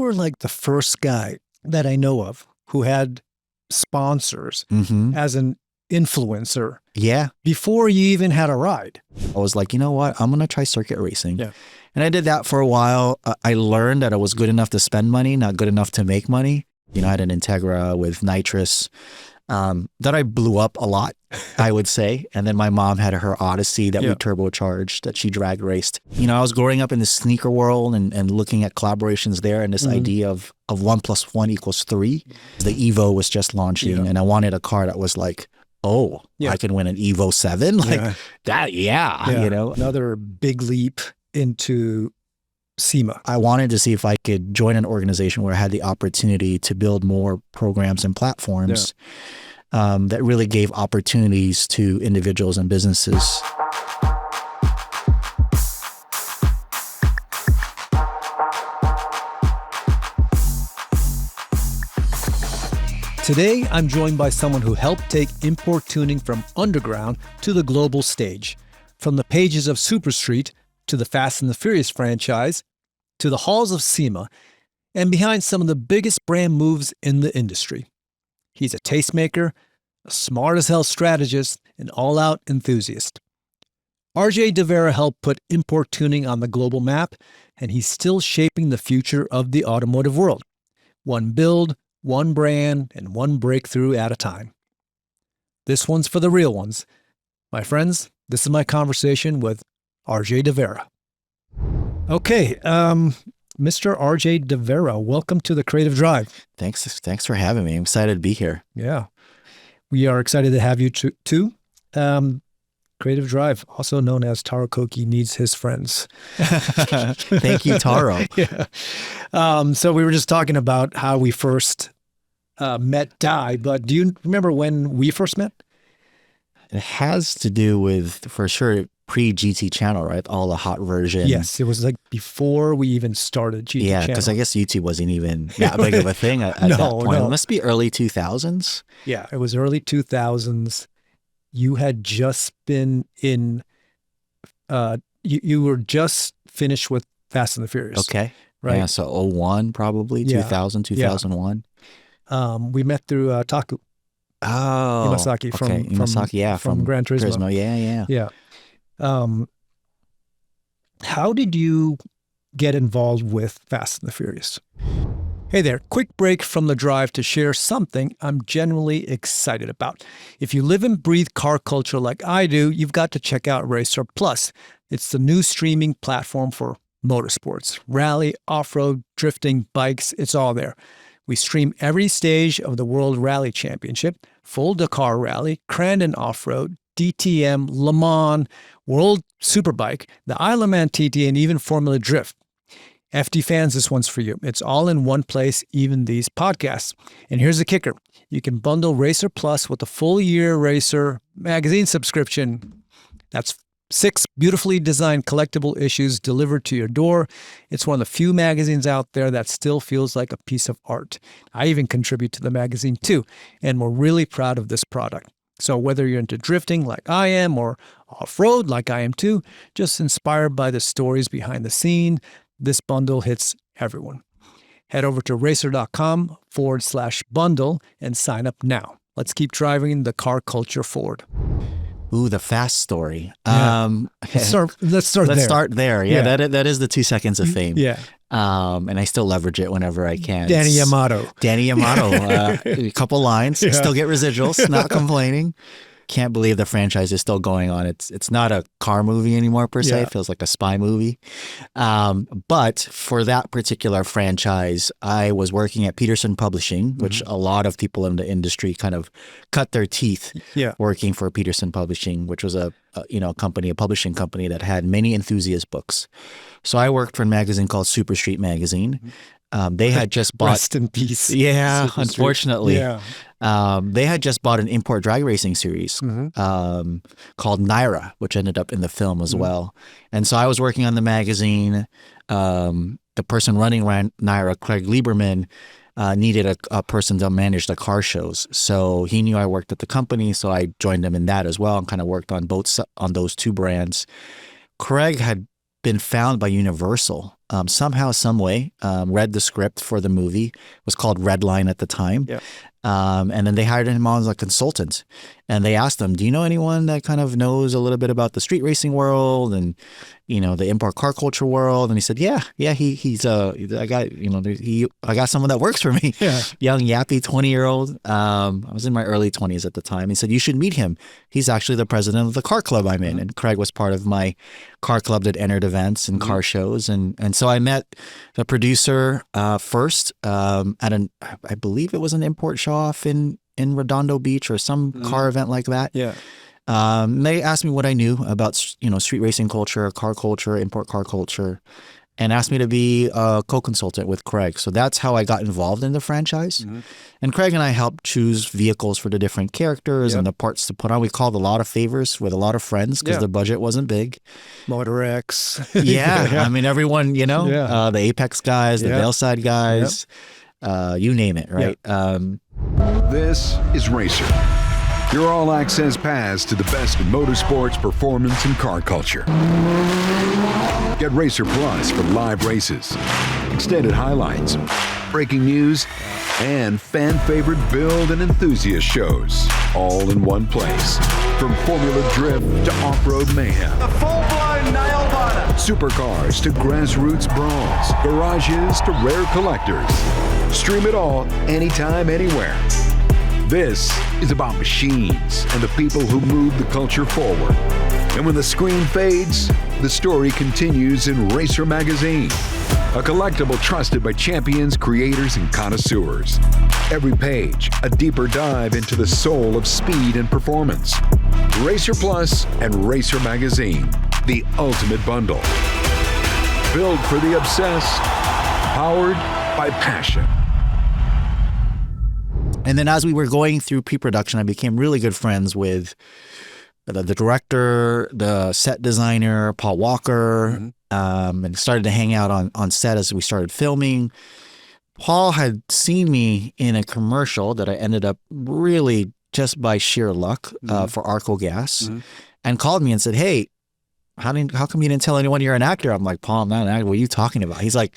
were like the first guy that I know of who had sponsors as an influencer. Yeah. Before you even had a ride. I was like, you know what? I'm going to try circuit racing. Yeah. And I did that for a while. I learned that I was good enough to spend money, not good enough to make money. You know, I had an Integra with nitrous that I blew up a lot, I would say. And then my mom had her Odyssey that we turbocharged, that she drag raced. You know, I was growing up in the sneaker world and looking at collaborations there, and this idea of 1 + 1 = 3. The Evo was just launching, and I wanted a car that was like, oh, I can win an Evo 7? Like that, you know. Another big leap into SEMA. I wanted to see if I could join an organization where I had the opportunity to build more programs and platforms that really gave opportunities to individuals and businesses. Today, I'm joined by someone who helped take import tuning from underground to the global stage. From the pages of Superstreet to the Fast and the Furious franchise, to the halls of SEMA, and behind some of the biggest brand moves in the industry. He's a tastemaker, a smart-as-hell strategist, an all-out enthusiast. RJ de Vera helped put import tuning on the global map, and he's still shaping the future of the automotive world. One build, one brand, and one breakthrough at a time. This one's for the real ones. My friends, this is my conversation with RJ de Vera. Okay, Mr. RJ de Vera, welcome to the Creative Drive. Thanks for having me. I'm excited to be here. Yeah, we are excited to have you too. Creative Drive, also known as Taro Koki Needs His Friends. Thank you, Taro. So we were just talking about how we first met Dai, but do you remember when we first met? It has to do with, for sure, pre-GT channel, right? All the hot version. Yes, it was like before we even started GT channel. Yeah, because I guess YouTube wasn't even that big of a thing at that point. No. It must be early 2000s. Yeah, it was early 2000s. You had just been in, you were just finished with Fast and the Furious. Okay. Right? Yeah, so 01 probably, 2000, 2001. We met through Taku. Oh. Imasaki from Gran Turismo. Yeah. How did you get involved with Fast and the Furious? Hey there, quick break from the drive to share something I'm genuinely excited about. If you live and breathe car culture like I do, you've got to check out Racer Plus. It's the new streaming platform for motorsports, rally, off-road, drifting, bikes, it's all there. We stream every stage of the World Rally Championship, full Dakar Rally, Crandon Off-Road, DTM, Le Mans, World Superbike, the Isle of Man TT, and even Formula Drift. FD fans, this one's for you. It's all in one place, even these podcasts. And here's the kicker. You can bundle Racer Plus with a full year Racer magazine subscription. That's 6 beautifully designed collectible issues delivered to your door. It's one of the few magazines out there that still feels like a piece of art. I even contribute to the magazine too, and we're really proud of this product. So whether you're into drifting like I am or off-road like I am too, just inspired by the stories behind the scene, this bundle hits everyone. Head over to racer.com/bundle and sign up now. Let's keep driving the car culture forward. Ooh, the fast story. Yeah. Let's start there. Yeah, that is the 2 seconds of fame. Yeah. And I still leverage it whenever I can. Danny Yamato, a couple lines, still get residuals, not complaining. Can't believe the franchise is still going on. It's not a car movie anymore per se. It feels like a spy movie. But for that particular franchise, I was working at Peterson Publishing, which a lot of people in the industry kind of cut their teeth working for Peterson Publishing, which was a publishing company that had many enthusiast books. So I worked for a magazine called Superstreet Magazine. They had just bought... Rest in peace. Yeah, unfortunately. Yeah. They had just bought an import drag racing series called Naira, which ended up in the film as well. And so I was working on the magazine. The person running Naira, Craig Lieberman, needed a person to manage the car shows. So he knew I worked at the company, so I joined him in that as well and kind of worked on those 2 brands. Craig had been found by Universal somehow, some way, read the script for the movie. It was called Redline at the time. Yeah. And then they hired him on as a consultant. And they asked him, do you know anyone that kind of knows a little bit about the street racing world and, the import car culture world? And he said, yeah, I got someone that works for me. Yeah. Young, yappy, 20-year-old. I was in my early 20s at the time. He said, you should meet him. He's actually the president of the car club I'm in. And Craig was part of my car club that entered events and car shows. And so I met the producer first at I believe it was an import show off in Redondo Beach or some car event like that. Yeah. They asked me what I knew about, street racing culture, car culture, import car culture, and asked me to be a co-consultant with Craig. So that's how I got involved in the franchise. And Craig and I helped choose vehicles for the different characters and the parts to put on. We called a lot of favors with a lot of friends because the budget wasn't big. Motor X. Yeah. I mean, everyone, the Apex guys, the Veilside guys, you name it, right? This is Racer, your all-access pass to the best in motorsports, performance, and car culture. Get Racer Plus for live races, extended highlights, breaking news, and fan-favorite build and enthusiast shows, all in one place. From Formula Drift to off-road mayhem. A full-blown nail-biter. Supercars to grassroots brawls, garages to rare collectors. Stream it all, anytime, anywhere. This is about machines and the people who move the culture forward. And when the screen fades, the story continues in Racer Magazine, a collectible trusted by champions, creators, and connoisseurs. Every page, a deeper dive into the soul of speed and performance. Racer Plus and Racer Magazine, the ultimate bundle. Built for the obsessed, powered by passion. And then as we were going through pre-production, I became really good friends with the director, the set designer, Paul Walker, and started to hang out on set as we started filming. Paul had seen me in a commercial that I ended up really just by sheer luck for Arco Gas and called me and said, hey, how come you didn't tell anyone you're an actor? I'm like, Paul, I'm not an actor. What are you talking about? He's like,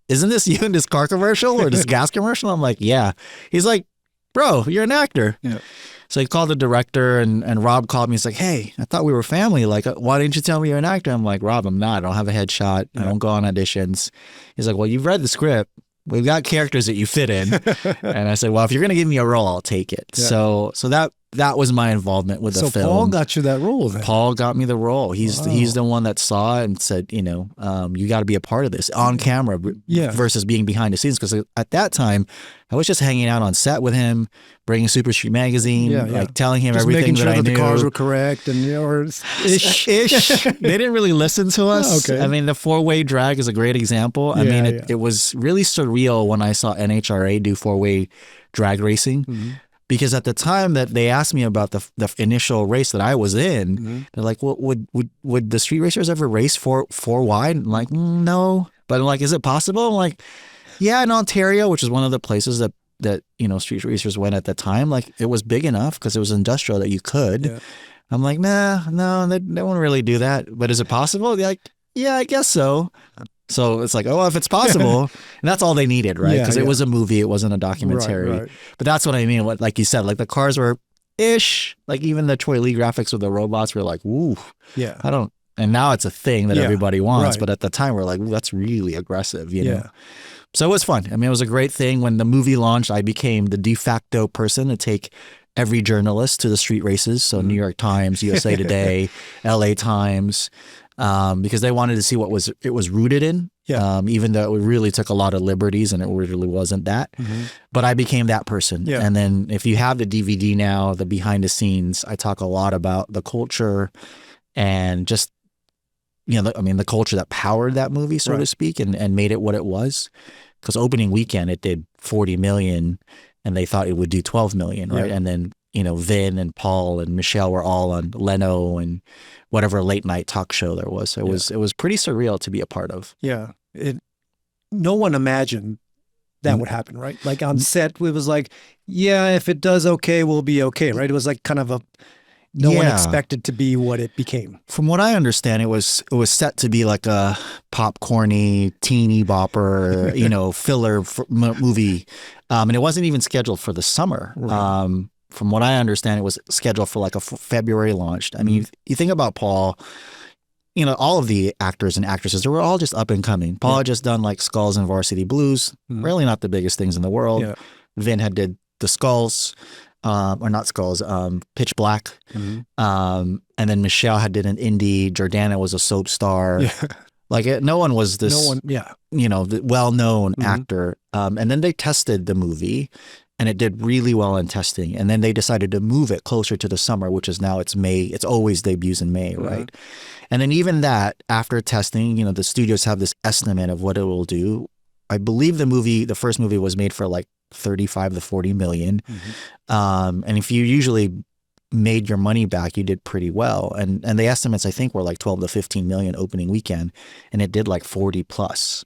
isn't this you in this car commercial or this gas commercial? I'm like, yeah. He's like, bro, you're an actor. Yeah. So he called the director and Rob called me. He's like, hey, I thought we were family. Like, why didn't you tell me you're an actor? I'm like, Rob, I'm not. I don't have a headshot. I don't go on auditions. He's like, well, you've read the script. We've got characters that you fit in. And I said, well, if you're going to give me a role, I'll take it. Yeah. So that was my involvement with the film. So Paul got you that role then? Paul got me the role. He's the one that saw it and said, you got to be a part of this on camera versus being behind the scenes. Because at that time, I was just hanging out on set with him, bringing Super Street Magazine, like telling him just everything that I knew. Making sure that the cars were correct and ish. They didn't really listen to us. Okay. I mean, the four-way drag is a great example. I mean, it was really surreal when I saw NHRA do four-way drag racing. Because at the time that they asked me about the initial race that I was in, they're like, well, would the street racers ever race four wide? I'm like, no. But I'm like, is it possible? I'm like, yeah, in Ontario, which is one of the places that street racers went at the time, like it was big enough because it was industrial that you could. Yeah. I'm like, no, they won't really do that. But is it possible? They're like, yeah, I guess so. So it's like, oh, if it's possible, and that's all they needed, right? Because it was a movie, it wasn't a documentary. Right. But that's what I mean. What, like you said, like the cars were ish. Like even the Troy Lee graphics with the robots were like, ooh, and now it's a thing that everybody wants. Right. But at the time, we're like, ooh, that's really aggressive, you know? So it was fun. I mean, it was a great thing. When the movie launched, I became the de facto person to take every journalist to the street races. So New York Times, USA Today, LA Times. Because they wanted to see what it was rooted in, even though it really took a lot of liberties and it really wasn't that. But I became that person. Yeah. And then if you have the DVD now, the behind the scenes, I talk a lot about the culture and just, the culture that powered that movie, so to speak, and made it what it was. Because opening weekend, it did 40 million and they thought it would do 12 million, right? Yeah. And then, Vin and Paul and Michelle were all on Leno and whatever late night talk show there was. So it was pretty surreal to be a part of. Yeah. No one imagined that would happen, right? Like on set, it was like, if it does okay, we'll be okay, right? It was like kind of no one Yeah. expected to be what it became. From what I understand, it was set to be like a popcorny, teeny bopper, filler movie, and it wasn't even scheduled for the summer. Right. From what I understand, it was scheduled for like a February launch. I mean, you think about Paul. All of the actors and actresses, they were all just up and coming. Paul had just done like Skulls and Varsity Blues, really not the biggest things in the world. Yeah. Vin had did the Skulls, or not Skulls, Pitch Black. And then Michelle had did an indie. Jordana was a soap star. Yeah. Like no one was this, the well-known actor. And then they tested the movie and it did really well in testing. And then they decided to move it closer to the summer, which is now it's May. It's always debuts in May, right? And then even that, after testing, the studios have this estimate of what it will do. I believe the first movie was made for like 35 to 40 million. And if you usually made your money back, you did pretty well. And the estimates, I think, were like 12 to 15 million opening weekend. And it did like 40 plus.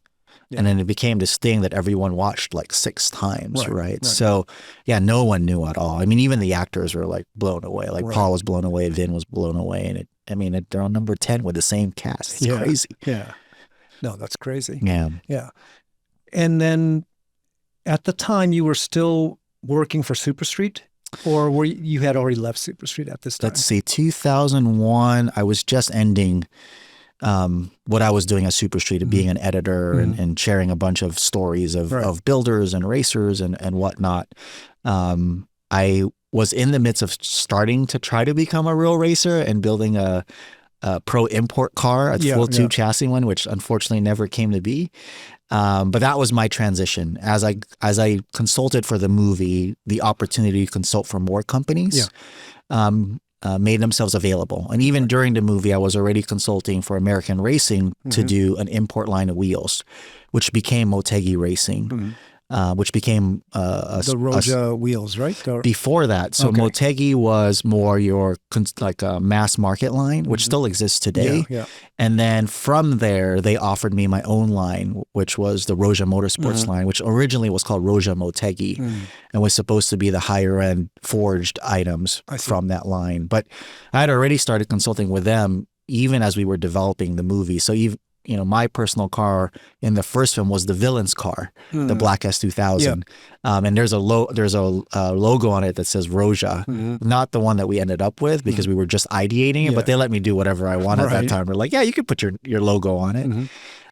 Yeah. And then it became this thing that everyone watched like 6 times, right? So, yeah, no one knew at all. I mean, even the actors were like blown away. Like Paul was blown away, Vin was blown away. And they're on number 10 with the same cast. It's crazy. Yeah. No, that's crazy. Yeah. Yeah. And then at the time, you were still working for Super Street, or you had already left Super Street at this time? Let's see, 2001, I was just ending what I was doing at Super Street of being an editor and sharing a bunch of stories of builders and racers and whatnot. I was in the midst of starting to try to become a real racer and building a pro import car, a full tube chassis one, which unfortunately never came to be. But that was my transition. As I consulted for the movie, the opportunity to consult for more companies made themselves available. And even during the movie, I was already consulting for American Racing to do an import line of wheels, which became Motegi Racing. Which became the Roja wheels, right? Before that. So Motegi was more your like a mass market line, which still exists today. Yeah. And then from there, they offered me my own line, which was the Roja Motorsports line, which originally was called Roja Motegi and was supposed to be the higher end forged items from that line. But I had already started consulting with them even as we were developing the movie. So my personal car in the first film was the villain's car, the Black S2000. And there's a logo on it that says Roja, not the one that we ended up with because we were just ideating it, but they let me do whatever I want at that time. We're like, yeah, you could put your logo on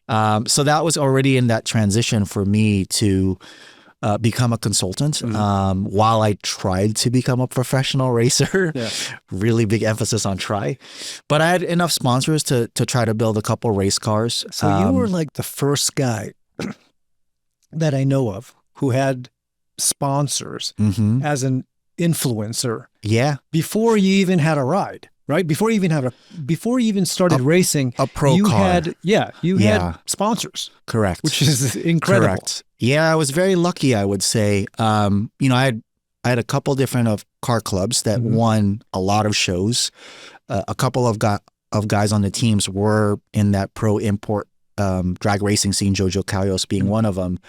it. So that was already in that transition for me to become a consultant while I tried to become a professional racer. Really big emphasis on try. But I had enough sponsors to try to build a couple race cars. So you were like the first guy that I know of who had sponsors as an influencer. Yeah. Before you even had a ride. Right? Before you even started racing, a pro you car. had sponsors. Correct. Which is incredible. Correct. Yeah, I was very lucky, I would say. I had a couple different car clubs that won a lot of shows. A couple of guys on the teams were in that pro import drag racing scene, Jojo Callos being one of them.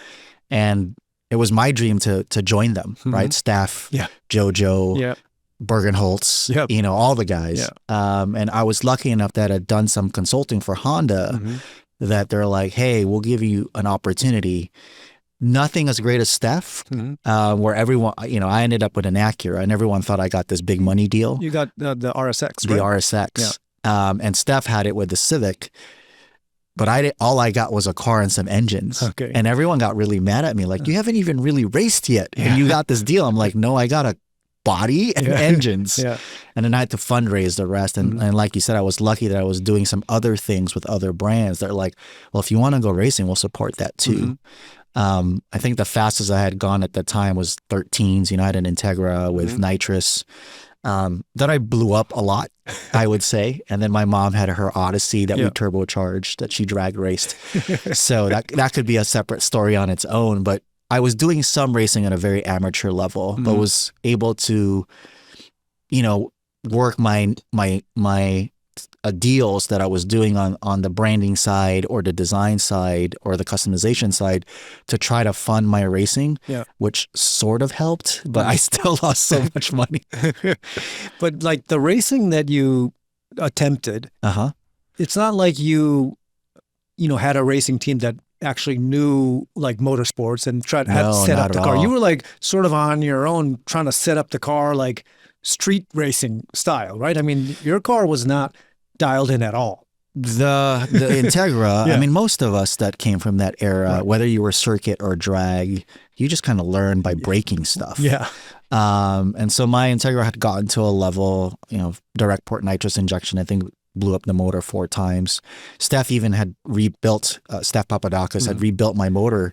And it was my dream to join them, right? Staff, Jojo, Bergenholtz, all the guys. And I was lucky enough that I'd done some consulting for Honda that they're like, hey, we'll give you an opportunity. Nothing as great as Steph, where everyone, I ended up with an Acura and everyone thought I got this big money deal. You got the RSX, right? The RSX. Yeah. And Steph had it with the Civic. But all I got was a car and some engines. Okay. And everyone got really mad at me. Like, you haven't even really raced yet. And you got this deal. I'm like, no, I got a body and engines. And then I had to fundraise the rest. And like you said, I was lucky that I was doing some other things with other brands. They're like, well, if you want to go racing, we'll support that too. I think the fastest I had gone at the time was 13s. I had an Integra with nitrous. That I blew up a lot, I would say. And then my mom had her Odyssey that we turbocharged, that she drag raced. So that could be a separate story on its own. But I was doing some racing at a very amateur level, but was able to, work my deals that I was doing on the branding side or the design side or the customization side to try to fund my racing, which sort of helped, but I still lost so much money. But like the racing that you attempted, it's not like you had a racing team that actually knew like motorsports and had set up the car. You were like sort of on your own trying to set up the car like street racing style, right? I mean, your car was not dialed in at all. The Integra, I mean, most of us that came from that era, whether you were circuit or drag, you just kind of learned by breaking stuff. Yeah. And so my Integra had gotten to a level, direct port nitrous injection, I think blew up the motor 4 times. Steph even had rebuilt, Steph Papadakis had rebuilt my motor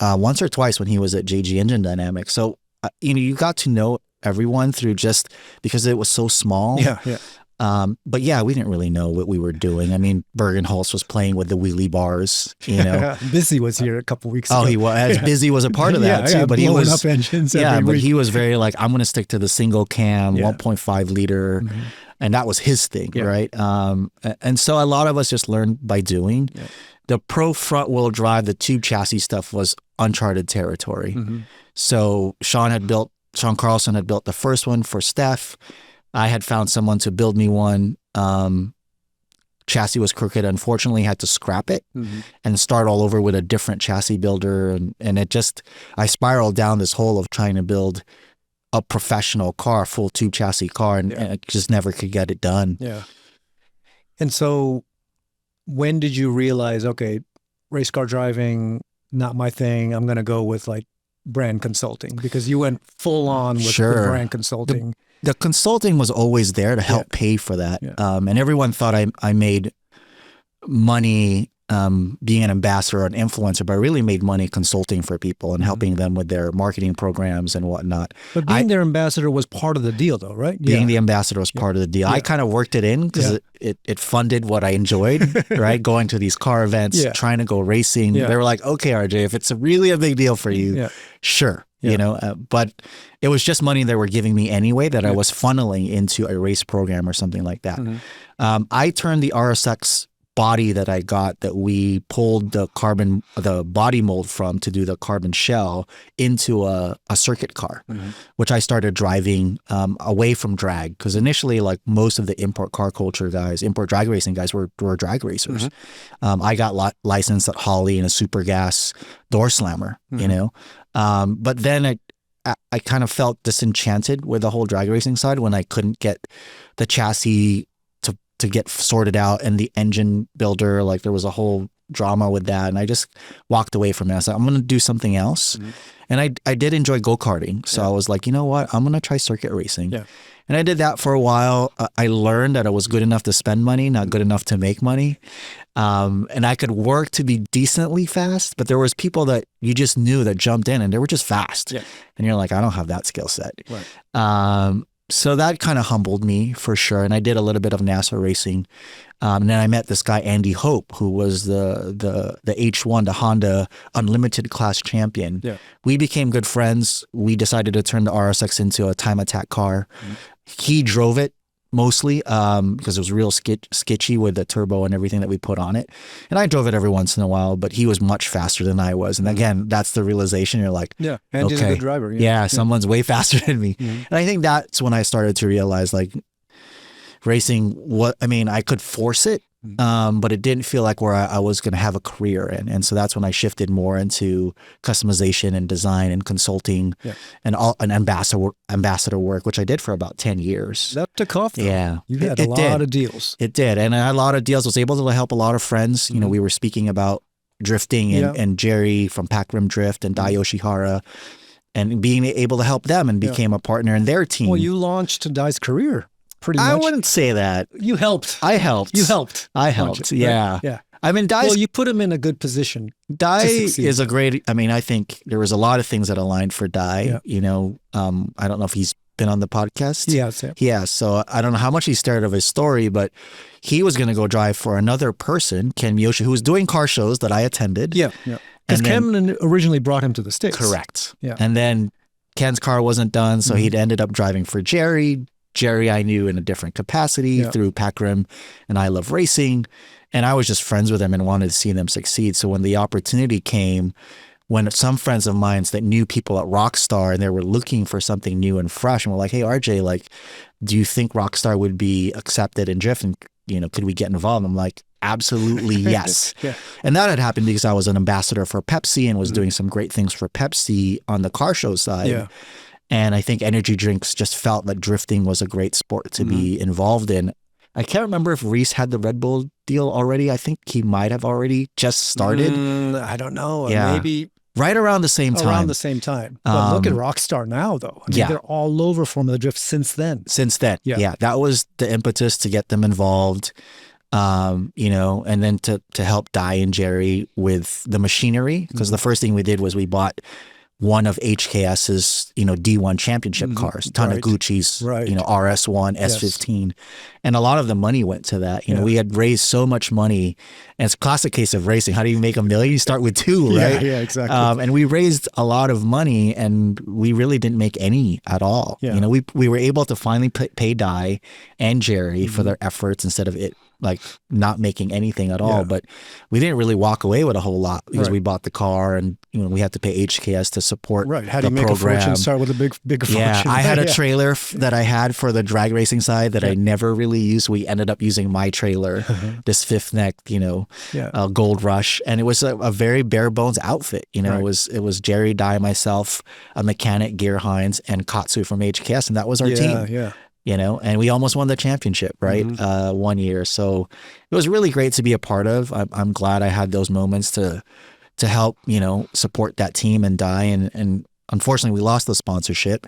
once or twice when he was at JG Engine Dynamics. So, you got to know everyone through just because it was so small. Yeah. But yeah, we didn't really know what we were doing. I mean, Bergenholtz was playing with the wheelie bars, Busy was here a couple weeks ago. Oh, he was. Busy was a part of that too. But he was up engines. He was very like, I'm going to stick to the single cam, 1.5 liter. And that was his thing, right? And so a lot of us just learned by doing. Yeah. The pro front wheel drive, the tube chassis stuff was uncharted territory. So Sean Carlson had built the first one for Steph. I had found someone to build me one. Chassis was crooked. Unfortunately, had to scrap it and start all over with a different chassis builder. And I spiraled down this hole of trying to build a professional car, full tube chassis car, and I just never could get it done. Yeah. And so when did you realize, okay, race car driving, not my thing, I'm going to go with like brand consulting? Because you went full on with brand consulting. The consulting was always there to help pay for that. Yeah. And everyone thought I made money being an ambassador or an influencer, but I really made money consulting for people and helping them with their marketing programs and whatnot. But being their ambassador was part of the deal though, right? Being the ambassador was part of the deal. I kind of worked it in because it funded what I enjoyed, right? Going to these car events, trying to go racing. They were like, okay, RJ, if it's really a big deal for you, sure. But it was just money they were giving me anyway that I was funneling into a race program or something like that. I turned the RSX body that I got that we pulled the body mold from to do the carbon shell into a circuit car, which I started driving away from drag. Because initially, like most of the import car culture guys, import drag racing guys were drag racers. I got licensed at Holly in a super gas door slammer, but then I kind of felt disenchanted with the whole drag racing side when I couldn't get the chassis to get sorted out and the engine builder, like there was a whole drama with that. And I just walked away from it. I was like, I'm going to do something else. And I did enjoy go-karting. So I was like, you know what? I'm going to try circuit racing. And I did that for a while. I learned that I was good enough to spend money, not good enough to make money. And I could work to be decently fast, but there was people that you just knew that jumped in and they were just fast. And you're like, I don't have that skill set. So that kind of humbled me for sure. And I did a little bit of NASA racing. And then I met this guy, Andy Hope, who was the H1, the Honda Unlimited class champion. We became good friends. We decided to turn the RSX into a time attack car. He drove it mostly because it was real sketchy with the turbo and everything that we put on it. And I drove it every once in a while, but he was much faster than I was. And again, that's the realization. You're like, Andy's a good driver. Someone's way faster than me. And I think that's when I started to realize like racing, I could force it, but it didn't feel like where I was going to have a career in. And so that's when I shifted more into customization and design and consulting and ambassador work, which I did for about 10 years. That took off though. Yeah. You had a lot of deals. It did. And I had a lot of deals. I was able to help a lot of friends. We were speaking about drifting and Jerry from Pack Rim Drift and Dai Yoshihara and being able to help them and became a partner in their team. Well, you launched Dai's career. Pretty much. I wouldn't say that. You helped. I helped. You helped. I helped. Yeah. Yeah. I mean, Dai's... Well, you put him in a good position. Dai is a great... I think there was a lot of things that aligned for Dai. I don't know if he's been on the podcast. He has. So I don't know how much he started of his story, but he was going to go drive for another person, Ken Miyoshi, who was doing car shows that I attended. Because Ken originally brought him to the States. Correct. Yeah. And then Ken's car wasn't done, so he'd ended up driving for Jerry. Jerry I knew in a different capacity through Pac Rim and I Love Racing. And I was just friends with them and wanted to see them succeed. So when the opportunity came, when some friends of mine that knew people at Rockstar and they were looking for something new and fresh and were like, hey, RJ, like, do you think Rockstar would be accepted in Drift? And, you know, could we get involved? I'm like, absolutely yes. And that had happened because I was an ambassador for Pepsi and was doing some great things for Pepsi on the car show side. And I think energy drinks just felt that drifting was a great sport to be involved in. I can't remember if Reese had the Red Bull deal already. I think he might have already just started. I don't know. Yeah. Maybe right around the same time. Around the same time. But look at Rockstar now, though. I mean, they're all over Formula Drift since then. Since then. Yeah. That was the impetus to get them involved, you know, and then to help Dai and Jerry with the machinery. Because the first thing we did was we bought one of HKS's, you know, D1 championship cars, Taniguchi's, you know, RS1, S15. And a lot of the money went to that. You know, we had raised so much money. And it's a classic case of racing. How do you make $1 million? You start with 2, right? Yeah, exactly. And we raised a lot of money and we really didn't make any at all. You know, we were able to finally pay Dai and Jerry for their efforts instead of it like not making anything at all. But we didn't really walk away with a whole lot because we bought the car and, you know, we had to pay HKS to support How do you make a fortune? Start with a bigger fortune. Yeah, I had a trailer that I had for the drag racing side that I never really used. We ended up using my trailer, this fifth neck, you know, Gold Rush. And it was a very bare bones outfit. You know, it was Jerry, Dai, myself, a mechanic, Gear Hines, and Katsu from HKS. And that was our team. You know, and we almost won the championship, right? 1 year. So it was really great to be a part of. I'm glad I had those moments to help, you know, support that team and Dai. And unfortunately, we lost the sponsorship.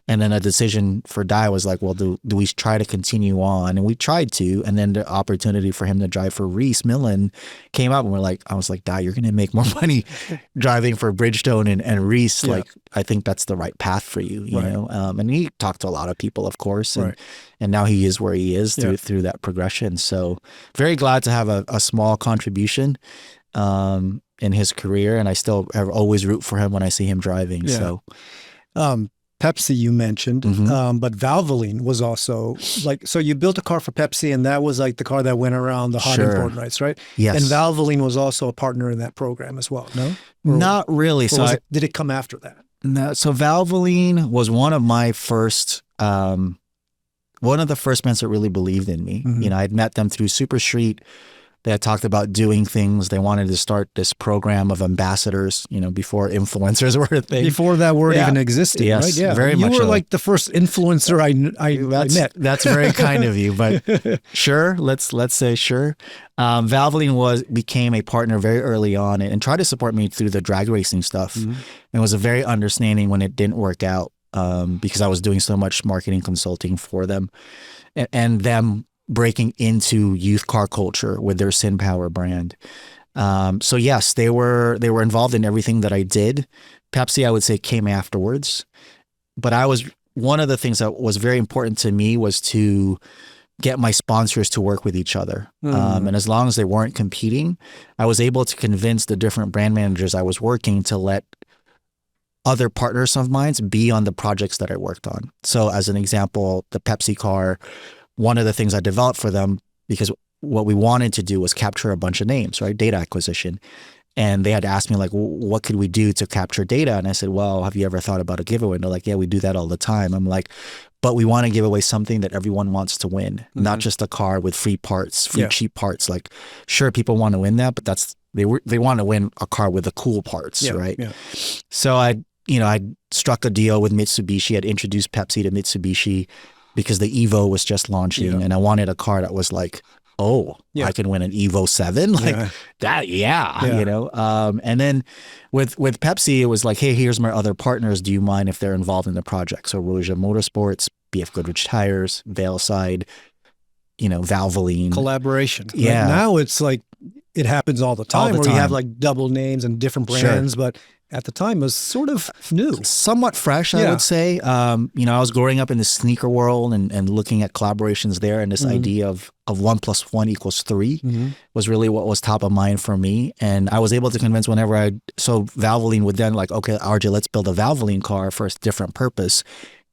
And then a decision for Dai was like, well, do we try to continue on? And we tried to. And then the opportunity for him to drive for Reese Millen came up. And I was like, Dai, you're going to make more money driving for Bridgestone and Reese. Like, I think that's the right path for you, you know? And he talked to a lot of people, of course. And now he is where he is through that progression. So very glad to have a small contribution in his career. And I still always root for him when I see him driving. So, Pepsi you mentioned, but Valvoline was also like, so you built a car for Pepsi and that was like the car that went around the hot import rights, right? Yes. And Valvoline was also a partner in that program as well, no? Not really. So did it come after that? No. So Valvoline was one of my first, one of the first brands that really believed in me. You know, I'd met them through Super Street. They had talked about doing things. They wanted to start this program of ambassadors, you know, before influencers were a thing. Before that word even existed, right? Yeah, very much. You were like the first influencer I met. That's very kind of you, but sure, let's say sure. Valvoline became a partner very early on and tried to support me through the drag racing stuff. And was a very understanding when it didn't work out because I was doing so much marketing consulting for them and them breaking into youth car culture with their Sin Power brand. So yes, they were involved in everything that I did. Pepsi, I would say, came afterwards. But one of the things that was very important to me was to get my sponsors to work with each other. And as long as they weren't competing, I was able to convince the different brand managers I was working to let other partners of mine be on the projects that I worked on. So as an example, the Pepsi car, one of the things I developed for them, because what we wanted to do was capture a bunch of names, right? Data acquisition. And they had asked me like, what could we do to capture data? And I said, well, have you ever thought about a giveaway? And they're like, yeah, we do that all the time. I'm like, but we want to give away something that everyone wants to win, not just a car with free parts, cheap parts. Like, sure, people want to win that, but they want to win a car with the cool parts, right? Yeah. So I struck a deal with Mitsubishi. I'd introduced Pepsi to Mitsubishi because the Evo was just launching and I wanted a car that was like, I can win an Evo 7 like that. You know? And then with Pepsi, it was like, hey, here's my other partners. Do you mind if they're involved in the project? So Roja Motorsports, BF Goodrich Tires, Valeside, you know, Valvoline. Collaboration. Yeah. Like now it's like, it happens all the time where you have like double names and different brands, but at the time it was sort of new. Somewhat fresh, I would say. You know, I was growing up in the sneaker world and looking at collaborations there, and this idea of 1 + 1 = 3 was really what was top of mind for me. And I was able to convince so Valvoline would then like, okay, RJ, let's build a Valvoline car for a different purpose.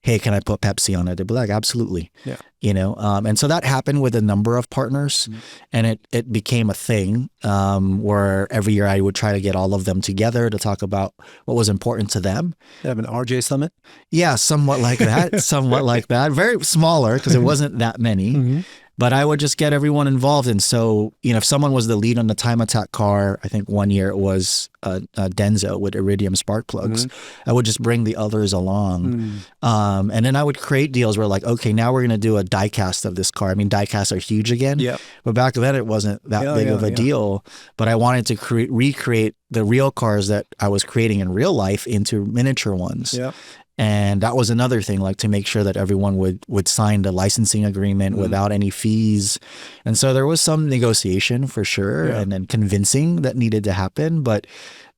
hey, can I put Pepsi on it? They'd be like, absolutely. Yeah. You know, and so that happened with a number of partners, and it became a thing where every year I would try to get all of them together to talk about what was important to them. They have an RJ summit? Yeah, somewhat like that, somewhat like that. Very smaller because it wasn't that many. But I would just get everyone involved. And so, you know, if someone was the lead on the time attack car, I think one year it was Denso with Iridium spark plugs, I would just bring the others along. And then I would create deals where like, okay, now we're going to do a die cast of this car. I mean, die casts are huge again. Yeah. But back then it wasn't that big of a deal. But I wanted to recreate the real cars that I was creating in real life into miniature ones. Yeah. And that was another thing, like to make sure that everyone would sign the licensing agreement without any fees. And so there was some negotiation for sure, and then convincing that needed to happen. But,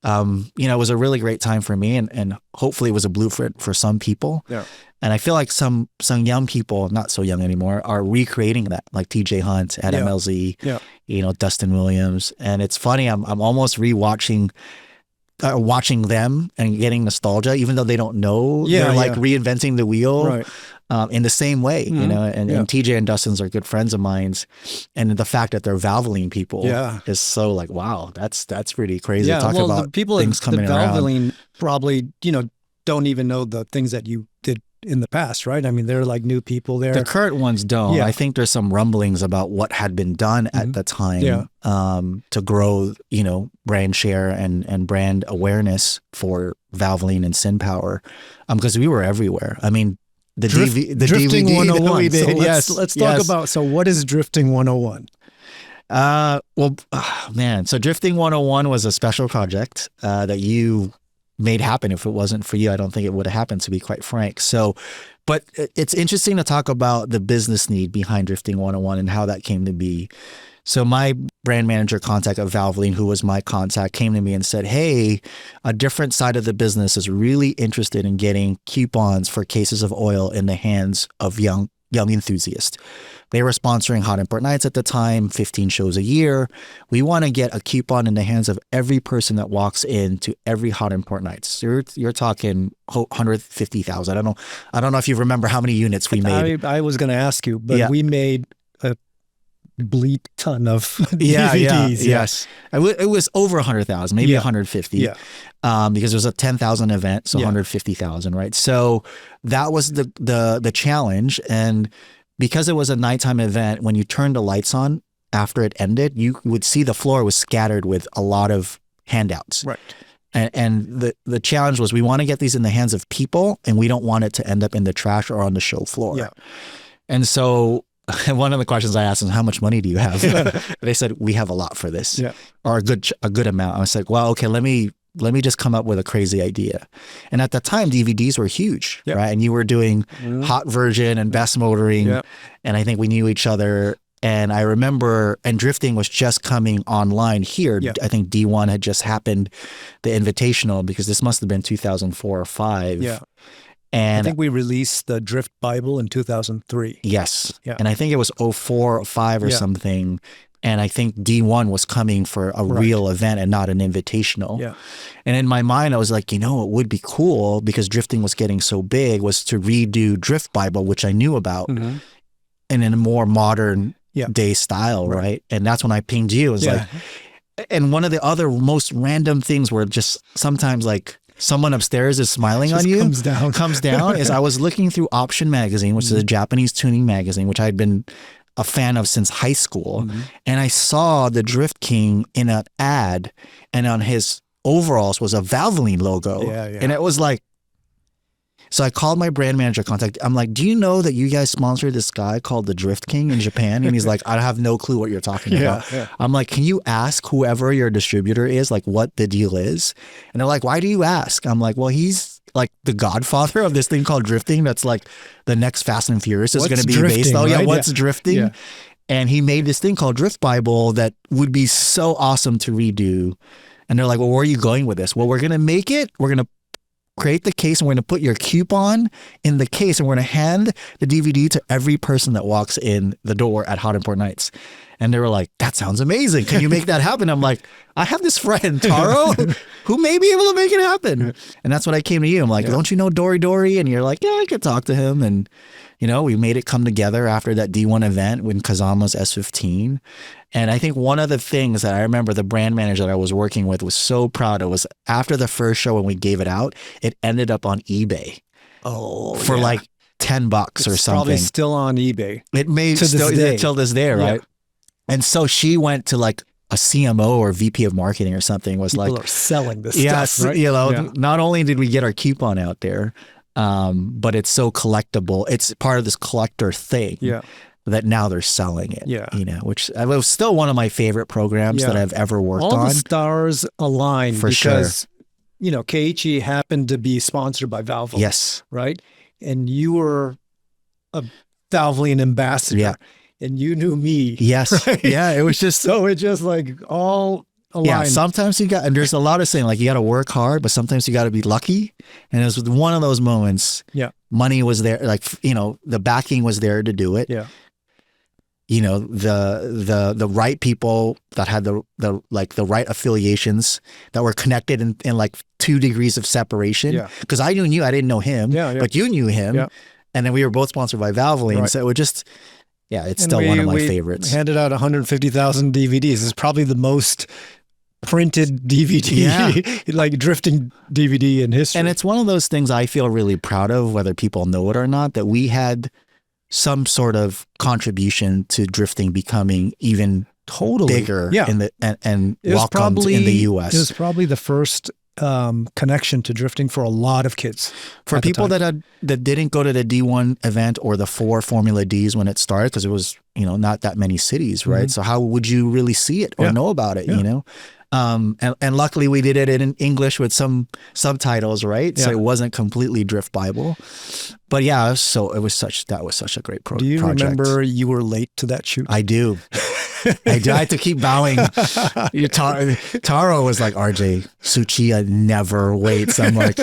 you know, it was a really great time for me, and hopefully it was a blueprint for some people. Yeah. And I feel like some young people, not so young anymore, are recreating that, like TJ Hunt, Adam LZ, you know, Dustin Williams. And it's funny, I'm almost rewatching watching them and getting nostalgia, even though they don't know they're like reinventing the wheel in the same way, you know, and TJ and Dustin's are good friends of mine's. And the fact that they're Valvoline people is so like, wow, that's pretty crazy to talk about. The people things coming the Valvoline around. probably, you know, don't even know the things that you did in the past, right? I mean, they're like new people there. The current ones don't. I think there's some rumblings about what had been done at the time to grow, you know, brand share and brand awareness for Valvoline and SynPower, because we were everywhere. I mean, the Drifting DVD 101. that we did. So let's talk about, so what is Drifting 101? Man, so Drifting 101 was a special project that you made happen. If it wasn't for you, I don't think it would have happened, to be quite frank. So, but it's interesting to talk about the business need behind Drifting 101 and how that came to be. So my brand manager contact at Valvoline, who was my contact, came to me and said, hey, a different side of the business is really interested in getting coupons for cases of oil in the hands of young enthusiasts. They were sponsoring Hot Import Nights at the time, 15 shows a year. We want to get a coupon in the hands of every person that walks into every Hot Import Nights. You're talking 150,000. I don't know if you remember how many units we made. I was going to ask you, but we made a bleep ton of DVDs. Yes. It was over 100,000, maybe 150. Yeah. Because it was a 10,000 event, so 150,000, right? So that was the challenge. And because it was a nighttime event, when you turned the lights on after it ended, you would see the floor was scattered with a lot of handouts. Right. And the challenge was, we want to get these in the hands of people, and we don't want it to end up in the trash or on the show floor. Yeah. And so one of the questions I asked is, how much money do you have? They said, we have a lot for this, or a good amount. I was like, well, okay, let me just come up with a crazy idea. And at the time, DVDs were huge, right? And you were doing Hot Virgin and Best Motoring, and I think we knew each other. And I remember, and Drifting was just coming online here. I think D1 had just happened, the Invitational, because this must have been 2004 or 5. Yeah. And I think we released the Drift Bible in 2003. Yes. Yeah. And I think it was 04 or 5 or something. And I think D1 was coming for a real event and not an invitational. Yeah. And in my mind, I was like, you know, it would be cool, because Drifting was getting so big, was to redo Drift Bible, which I knew about, and in a more modern day style, right? And that's when I pinged you. It was like, and one of the other most random things were just sometimes like, someone upstairs is smiling on you, comes down is I was looking through Option magazine, which is a Japanese tuning magazine, which I'd been a fan of since high school. And I saw the Drift King in an ad, and on his overalls was a Valvoline logo. And it was like, so I called my brand manager contact. I'm like, do you know that you guys sponsored this guy called the Drift King in Japan? And he's like, I have no clue what you're talking about. I'm like, can you ask whoever your distributor is, like, what the deal is? And they're like, why do you ask? I'm like, well, he's like the godfather of this thing called Drifting. That's like the next Fast and Furious is going to be based on. Right? What's Drifting? Yeah. And he made this thing called Drift Bible that would be so awesome to redo. And they're like, well, where are you going with this? Well, we're going to make it. We're going to create the case, and we're going to put your coupon in the case, and we're going to hand the DVD to every person that walks in the door at Hot Import Nights. And they were like, that sounds amazing. Can you make that happen? I'm like, I have this friend, Taro, who may be able to make it happen. And that's what I came to you. I'm like, don't you know Dory? And you're like, yeah, I could talk to him. And, you know, we made it come together after that D1 event when Kazama's S15. And I think one of the things that I remember the brand manager that I was working with was so proud of was after the first show when we gave it out, it ended up on eBay. For like $10 or something. Probably still on eBay. It may still till this day, right? And so she went to like a CMO or VP of marketing or something. Was People like, are selling this yes, stuff, right? You know, not only did we get our coupon out there, but it's so collectible. It's part of this collector thing. Yeah. That now they're selling it. Yeah. You know, which was still one of my favorite programs that I've ever worked on. All the stars align for because, sure. You know, Keiichi happened to be sponsored by Valvoline. Yes. Right? And you were a Valvoline ambassador. Yeah. And you knew me. Yes. Right? Yeah. It was just so it just like all aligned. Yeah. Sometimes and there's a lot of saying like you got to work hard, but sometimes you got to be lucky. And it was one of those moments. Yeah. Money was there, like, you know, the backing was there to do it. Yeah. You know, the right people that had the right affiliations that were connected in like 2 degrees of separation. Yeah. Because I knew you, I didn't know him. But you knew him. Yeah. And then we were both sponsored by Valvoline. Right. So it would just, it's still one of my favorites. Handed out 150,000 DVDs. It's probably the most printed DVD, like drifting DVD in history. And it's one of those things I feel really proud of, whether people know it or not, that we had some sort of contribution to drifting becoming even bigger in the and welcomed in the U.S. It was probably the first connection to drifting for a lot of kids. For people that didn't go to the D1 event or the 4 Formula Ds when it started, because it was, you know, not that many cities, right? Mm-hmm. So how would you really see it or know about it, you know? And luckily we did it in English with some subtitles, right? So it wasn't completely Drift Bible. But so that was such a great project. Do you remember you were late to that shoot? I do. I had to keep bowing. Taro was like, RJ, Tsushiya never waits. I'm like,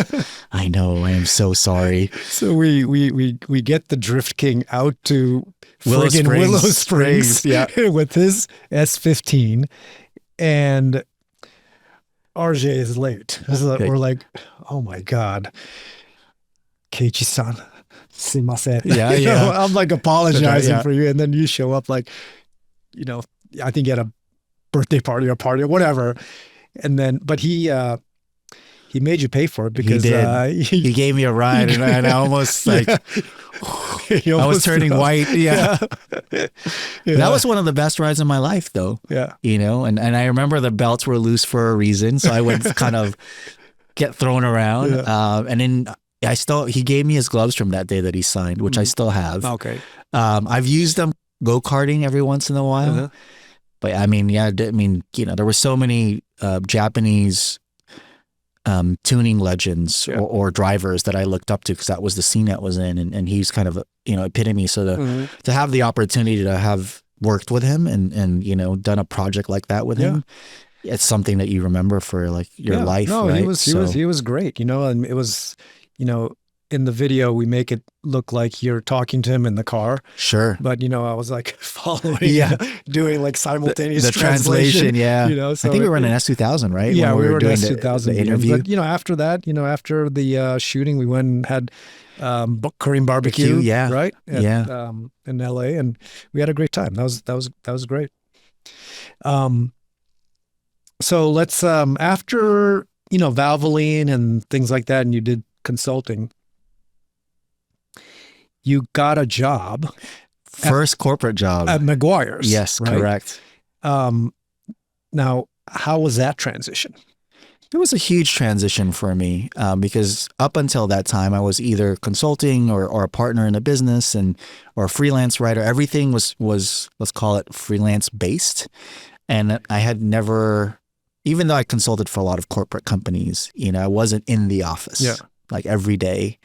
I know, I am so sorry. So we get the Drift King out to Willow Springs with his S15, and RJ is late. We're like, oh my God, Keiichi-san, sumimasen. Yeah. I'm like apologizing for you, and then you show up like, you know, I think he had a birthday party or whatever, and then but he made you pay for it because he gave me a ride, and I almost like I was turning white. That was one of the best rides in my life, though. Yeah, you know, and I remember the belts were loose for a reason, so I would kind of get thrown around, and then he gave me his gloves from that day that he signed, which I still have. Okay, I've used them go-karting every once in a while, but I mean, you know, there were so many Japanese tuning legends or drivers that I looked up to because that was the scene that was in, and he's kind of, you know, epitome. So to have the opportunity to have worked with him and you know, done a project like that with him, it's something that you remember for like your life. No, right? he was great, you know, and it was, you know, in the video we make it look like you're talking to him in the car. Sure. But, you know, I was like following, doing like simultaneous the translation. Yeah. You know, so I think we were in an S2000, right? Yeah, when we were in doing S2000 the interview. But, you know, after that, you know, after the shooting, we went and had Korean barbecue. Right? In LA, and we had a great time. That was great. So let's after, you know, Valvoline and things like that, and you did consulting, you got a job. First corporate job. At Meguires. Yes, right? Correct. Now, how was that transition? It was a huge transition for me because up until that time, I was either consulting or a partner in a business or a freelance writer. Everything was let's call it freelance based. And I had never, even though I consulted for a lot of corporate companies, you know, I wasn't in the office like every day.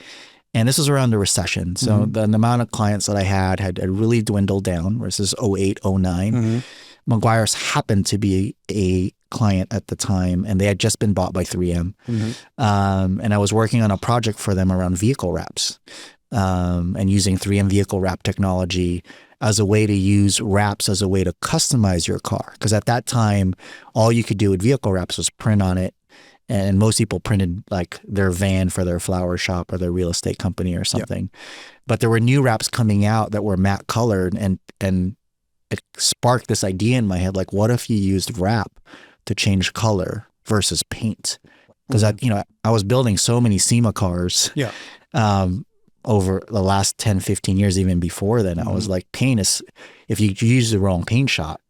And this was around the recession. So the amount of clients that I had really dwindled down versus 08, 09. Meguires happened to be a client at the time, and they had just been bought by 3M. And I was working on a project for them around vehicle wraps. and using 3M vehicle wrap technology as a way to use wraps as a way to customize your car. Because at that time, all you could do with vehicle wraps was print on it. And most people printed like their van for their flower shop or their real estate company or something. But there were new wraps coming out that were matte colored, and it sparked this idea in my head, like, what if you used wrap to change color versus paint? Because I was building so many SEMA cars over the last 10, 15 years, even before then. I was like, paint is, if you use the wrong paint shop,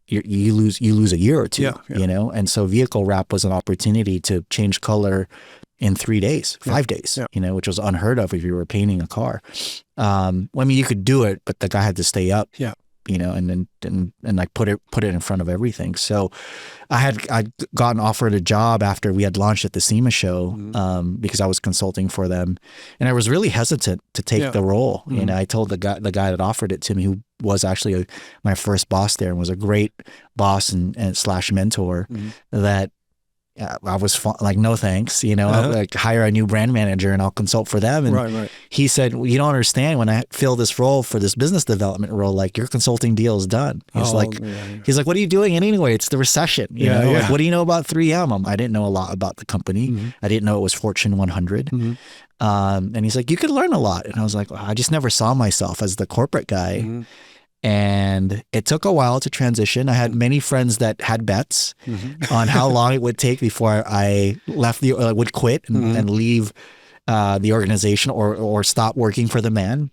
you lose a year or two, you know? And so vehicle wrap was an opportunity to change color in 3 days, 5 days, you know, which was unheard of if you were painting a car. I mean, you could do it, but the guy had to stay up, you know, and like put it in front of everything. So I'd gotten offered a job after we had launched at the SEMA show, because I was consulting for them, and I was really hesitant to take the role. You know, I told the guy that offered it to me, who was actually my first boss there and was a great boss and slash mentor, that I was like, no thanks, you know, I'll like hire a new brand manager and I'll consult for them. And he said, well, you don't understand, when I fill this role for this business development role, like, your consulting deal is done. He's he's like, what are you doing anyway? It's the recession. You know? Like, what do you know about 3M? I didn't know a lot about the company. I didn't know it was Fortune 100. And he's like, you could learn a lot. And I was like, well, I just never saw myself as the corporate guy. And it took a while to transition. I had many friends that had bets on how long it would take before I would quit and leave the organization or stop working for the man.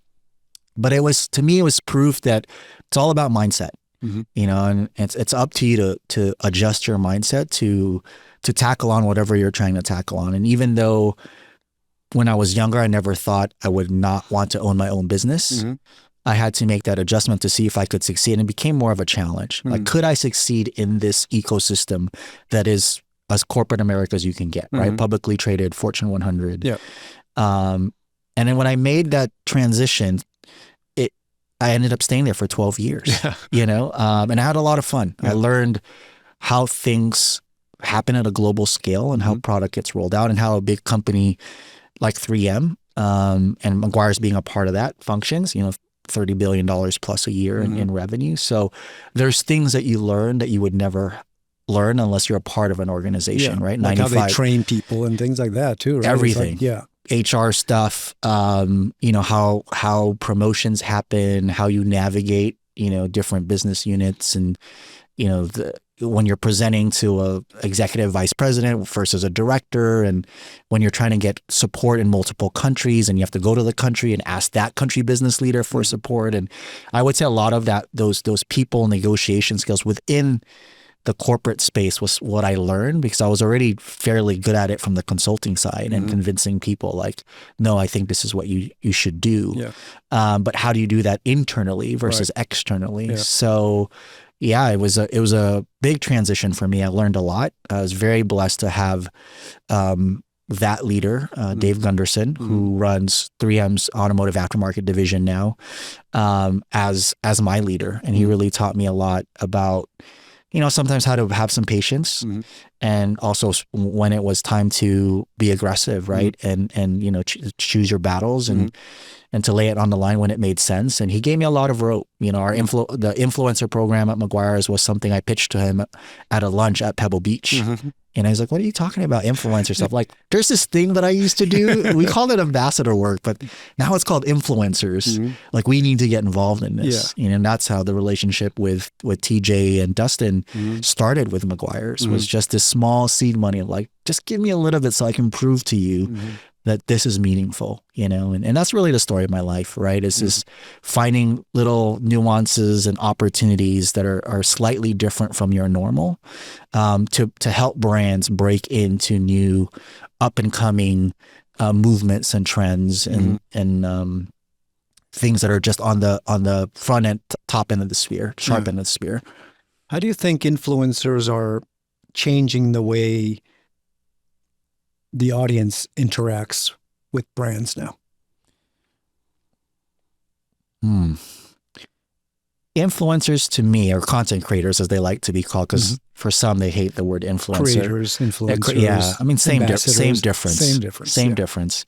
But to me, it was proof that it's all about mindset, you know, and it's up to you to adjust your mindset to tackle on whatever you're trying to tackle on. And even though when I was younger, I never thought I would not want to own my own business, I had to make that adjustment to see if I could succeed, and it became more of a challenge. Like, could I succeed in this ecosystem that is as corporate America as you can get, right? Publicly traded, Fortune 100. And then when I made that transition, I ended up staying there for 12 years, you know, and I had a lot of fun. I learned how things happen at a global scale and how product gets rolled out, and how a big company like 3M and Meguires being a part of that functions, you know, $30 billion plus a year in revenue. So there's things that you learn that you would never learn unless you're a part of an organization, right? Like how they train people and things like that too, right? Everything. Like, HR stuff, you know, how promotions happen, how you navigate, you know, different business units, and, you know, when you're presenting to a executive vice president versus a director, and when you're trying to get support in multiple countries and you have to go to the country and ask that country business leader for support. And I would say a lot of that, those people negotiation skills within the corporate space was what I learned, because I was already fairly good at it from the consulting side and convincing people like, no, I think this is what you should do. But how do you do that internally versus externally? So yeah, it was a big transition for me. I learned a lot. I was very blessed to have that leader, Dave Gunderson, who runs 3M's automotive aftermarket division now, as my leader. And he really taught me a lot about, you know, sometimes how to have some patience, and also when it was time to be aggressive, right? And you know, choose your battles and to lay it on the line when it made sense. And he gave me a lot of rope. You know, the influencer program at Meguires was something I pitched to him at a lunch at Pebble Beach. And I was like, what are you talking about, influencer stuff? Like, there's this thing that I used to do. We called it ambassador work, but now it's called influencers. Like, we need to get involved in this. You know, and that's how the relationship with TJ and Dustin started with Meguires, was just this small seed money of like, just give me a little bit so I can prove to you that this is meaningful, you know, and that's really the story of my life, right? It's just finding little nuances and opportunities that are slightly different from your normal, to help brands break into new up and coming movements and trends and things that are just on the front end, top end of the sphere, sharp end of the sphere. How do you think influencers are changing the way the audience interacts with brands now? Influencers to me, or content creators as they like to be called, because for some they hate the word influencer. Creators, influencers. Yeah, I mean, same difference. Same difference. Same difference.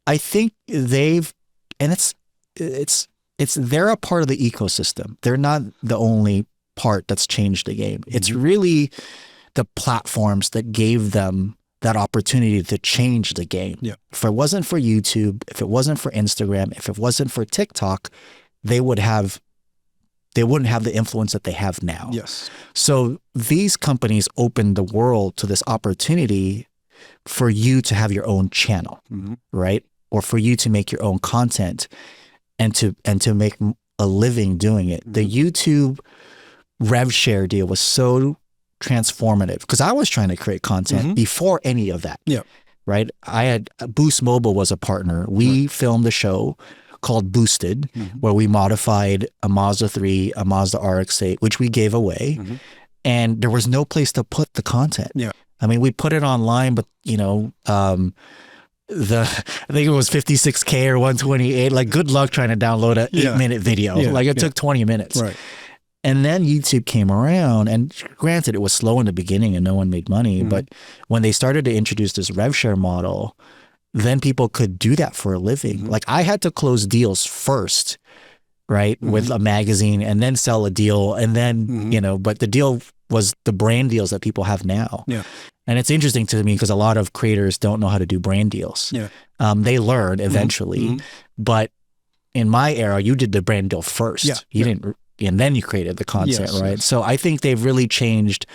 I think they're a part of the ecosystem. They're not the only part that's changed the game. It's really the platforms that gave them that opportunity to change the game. Yeah. If it wasn't for YouTube, if it wasn't for Instagram, if it wasn't for TikTok, they wouldn't have the influence that they have now. Yes. So these companies opened the world to this opportunity for you to have your own channel, right? Or for you to make your own content and to make a living doing it. The YouTube rev share deal was so transformative because I was trying to create content before any of that. Yeah. Right. Boost Mobile was a partner. We filmed a show called Boosted where we modified a Mazda 3, a Mazda RX-8, which we gave away. And there was no place to put the content. Yeah. I mean, we put it online, but I think it was 56K or 128. Like, good luck trying to download an 8-minute video. It took 20 minutes. Right. And then YouTube came around, and granted, it was slow in the beginning and no one made money. But when they started to introduce this rev share model, then people could do that for a living. Like, I had to close deals first, right, with a magazine, and then sell a deal, and then but the deal was the brand deals that people have now. Yeah. And it's interesting to me because a lot of creators don't know how to do brand deals. Yeah. They learn eventually, but in my era, you did the brand deal first. Yeah. You didn't, and then you created the content, right? Yes. So I think they've really changed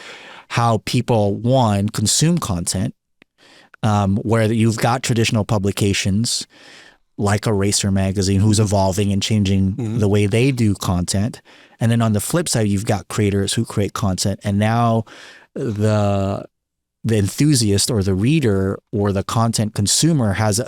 how people, consume content, where you've got traditional publications like a Racer magazine who's evolving and changing the way they do content. And then on the flip side, you've got creators who create content, and now the enthusiast or the reader or the content consumer has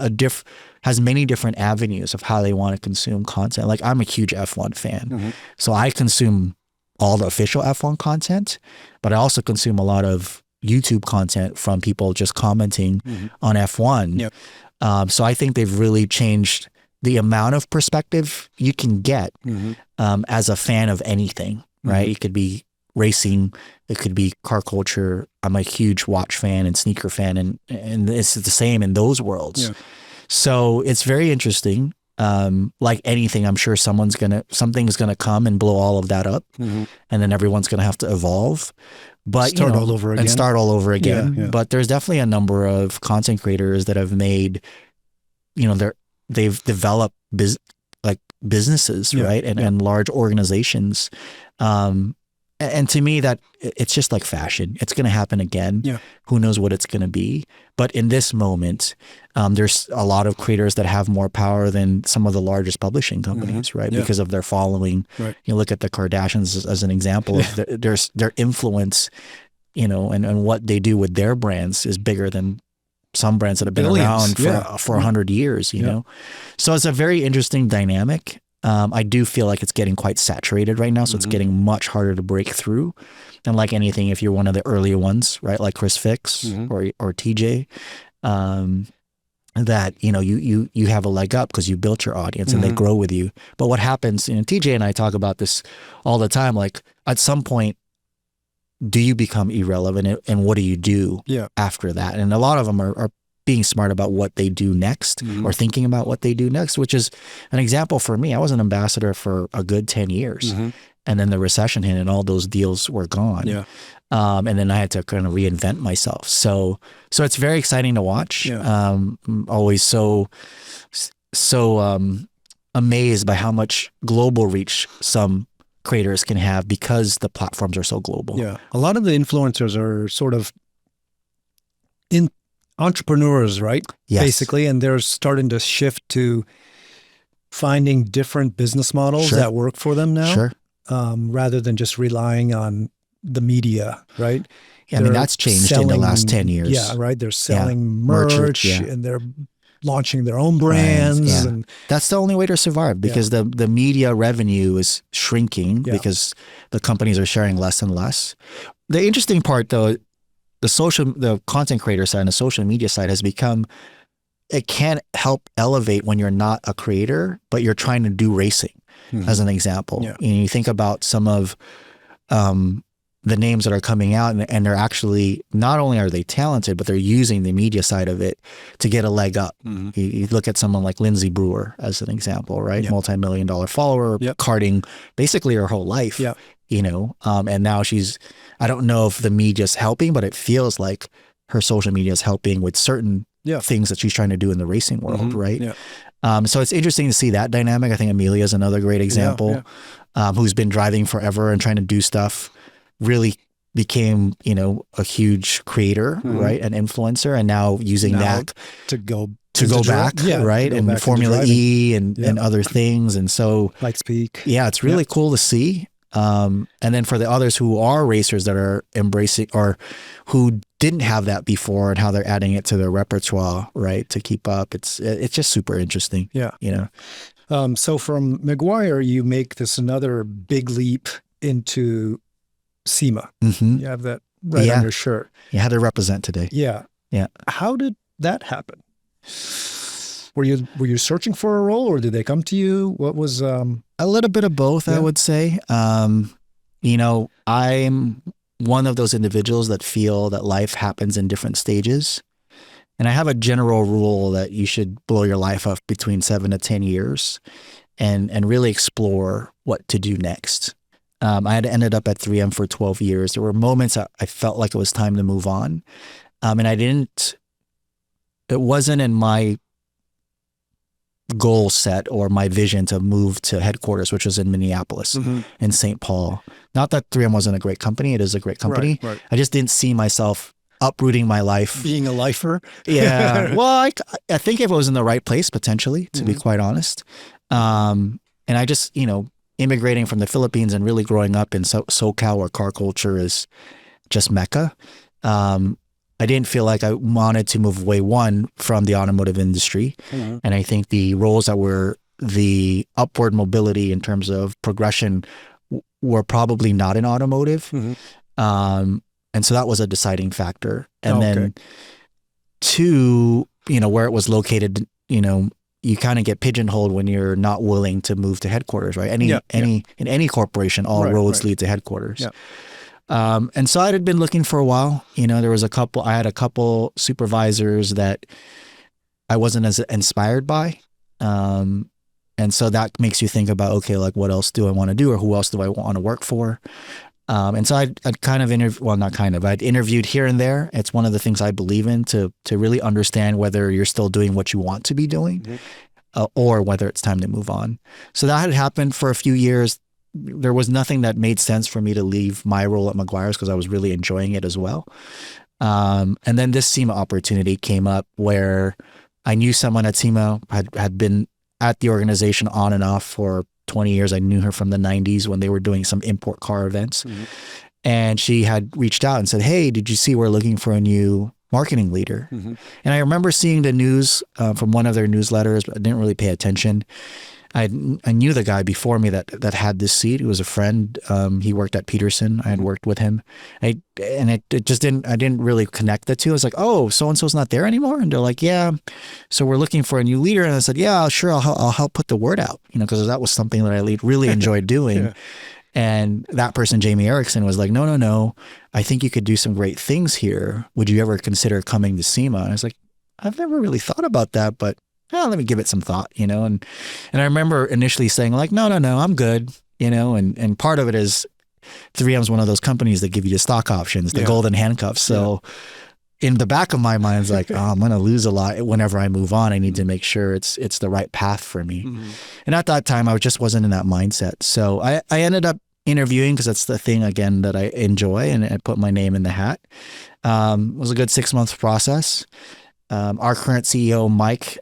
many different avenues of how they want to consume content. Like, I'm a huge F1 fan, so I consume all the official F1 content, but I also consume a lot of YouTube content from people just commenting on F1. Yep. So I think they've really changed the amount of perspective you can get as a fan of anything, right? It could be racing, it could be car culture. I'm a huge watch fan and sneaker fan, and it's the same in those worlds. Yeah. So it's very interesting. Like anything, I'm sure something's gonna come and blow all of that up, and then everyone's gonna have to evolve. But start all over again. Yeah. But there's definitely a number of content creators that have made, they've developed businesses, right, and large organizations. And to me, that it's just like fashion. It's going to happen again. Yeah. Who knows what it's going to be? But in this moment, there's a lot of creators that have more power than some of the largest publishing companies, right? Because of their following. Right. You look at the Kardashians as an example of their influence, and what they do with their brands is bigger than some brands that have been around for 100 years, you know? So it's a very interesting dynamic. I do feel like it's getting quite saturated right now, so it's getting much harder to break through. And like anything, if you're one of the earlier ones, right, like Chris Fix or TJ, that you have a leg up because you built your audience and they grow with you. But what happens? TJ and I talk about this all the time. Like, at some point, do you become irrelevant, and what do you do after that? And a lot of them are being smart about what they do next or thinking about what they do next, which is an example for me. I was an ambassador for a good 10 years and then the recession hit and all those deals were gone. Yeah. And then I had to kind of reinvent myself. So it's very exciting to watch. Yeah. I'm always so amazed by how much global reach some creators can have because the platforms are so global. Yeah. A lot of the influencers are sort of entrepreneurs, right? Yes. Basically, and they're starting to shift to finding different business models that work for them now, rather than just relying on the media, right? Yeah, I mean, that's changed in the last 10 years. Yeah, right. They're selling merch and they're launching their own brands. And that's the only way to survive because the media revenue is shrinking because the companies are sharing less and less. The interesting part, though, the content creator side and the social media side has become, it can help elevate when you're not a creator, but you're trying to do racing as an example. Yeah. You think about some of the names that are coming out, and they're actually, not only are they talented, but they're using the media side of it to get a leg up. You look at someone like Lindsay Brewer as an example, right? Multi-million-dollar follower, karting basically her whole life, you know, and now she's, I don't know if the media's helping, but it feels like her social media is helping with certain things that she's trying to do in the racing world, right? So it's interesting to see that dynamic. I think Amelia is another great example, who's been driving forever and trying to do stuff, really became, you know, a huge creator, right? An influencer, and now using that to go back, right? And Formula E and other things. And so Lights Peak. Yeah, it's really cool to see. And then for the others who are racers that are embracing, or who didn't have that before, and how they're adding it to their repertoire, right, to keep up. It's just super interesting. You know. So from Meguiar, you make this another big leap into SEMA. You have that right on your shirt. You had to represent today. Yeah. Yeah. How did that happen? Were you searching for a role, or did they come to you? What was a little bit of both, I would say. You know, I'm one of those individuals that feel that life happens in different stages. And I have a general rule that you should blow your life up between 7 to 10 years and really explore what to do next. I had ended up at 3M for 12 years. There were moments I felt like it was time to move on. And it wasn't in my goal set or my vision to move to headquarters, which was in Minneapolis, in St. Paul. Not that 3M wasn't a great company. It is a great company. Right. I just didn't see myself uprooting my life. Being a lifer? Yeah. Well, I think if it was in the right place, potentially, to be quite honest. And I just, you know, immigrating from the Philippines and really growing up in SoCal, where car culture is just Mecca. I didn't feel like I wanted to move away, one, from the automotive industry. And I think the roles that were the upward mobility in terms of progression were probably not in automotive. And so that was a deciding factor. And then two, you know, where it was located, you know, you kind of get pigeonholed when you're not willing to move to headquarters, right? In any corporation, all roads lead to headquarters. And so I had been looking for a while. You know, I had a couple supervisors that I wasn't as inspired by. And so that makes you think about, okay, like what else do I want to do, or who else do I want to work for? And so I'd kind of I'd interviewed here and there. It's one of the things I believe in, to really understand whether you're still doing what you want to be doing, or whether it's time to move on. So that had happened for a few years. There was nothing that made sense for me to leave my role at Meguires, because I was really enjoying it as well. And then this SEMA opportunity came up, where I knew someone at SEMA, had been at the organization on and off for 20 years. I knew her from the 90s when they were doing some import car events. And she had reached out and said, hey, did you see we're looking for a new marketing leader? And I remember seeing the news from one of their newsletters, but I didn't really pay attention. I knew the guy before me that had this seat. He was a friend. He worked at Peterson. I had worked with him. I didn't really connect the two. I was like, oh, so-and-so's not there anymore? And they're like, yeah. So we're looking for a new leader. And I said, yeah, sure. I'll help put the word out, you know, because that was something that I really enjoyed doing. And that person, Jamie Erickson, was like, no. I think you could do some great things here. Would you ever consider coming to SEMA? And I was like, I've never really thought about that, but let me give it some thought, you know. And I remember initially saying like, no, I'm good, you know. And part of it is 3M is one of those companies that give you the stock options, the golden handcuffs. So in the back of my mind, it's like, oh, I'm going to lose a lot whenever I move on. I need to make sure it's the right path for me. And at that time, I just wasn't in that mindset. So I ended up interviewing, because that's the thing, again, that I enjoy, and I put my name in the hat. It was a good 6-month process. Our current CEO, Mike,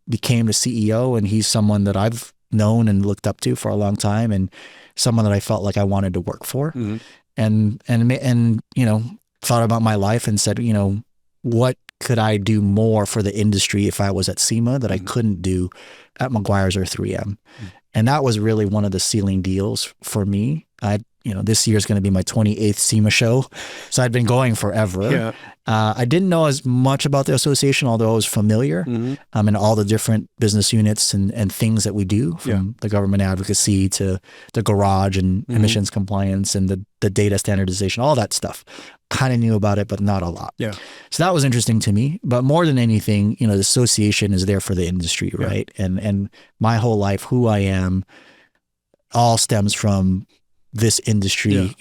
became the CEO, and he's someone that I've known and looked up to for a long time, and someone that I felt like I wanted to work for. And you know, thought about my life and said, you know, what could I do more for the industry if I was at SEMA that I couldn't do at Meguires or 3M? And that was really one of the sealing deals for me. this year is going to be my 28th SEMA show. So I'd been going forever. Yeah. I didn't know as much about the association, although I was familiar in all the different business units and things that we do, from the government advocacy to the garage and emissions compliance and the data standardization, all that stuff. Kind of knew about it, but not a lot. Yeah. So that was interesting to me. But more than anything, the association is there for the industry, right? And my whole life, who I am, all stems from this industry,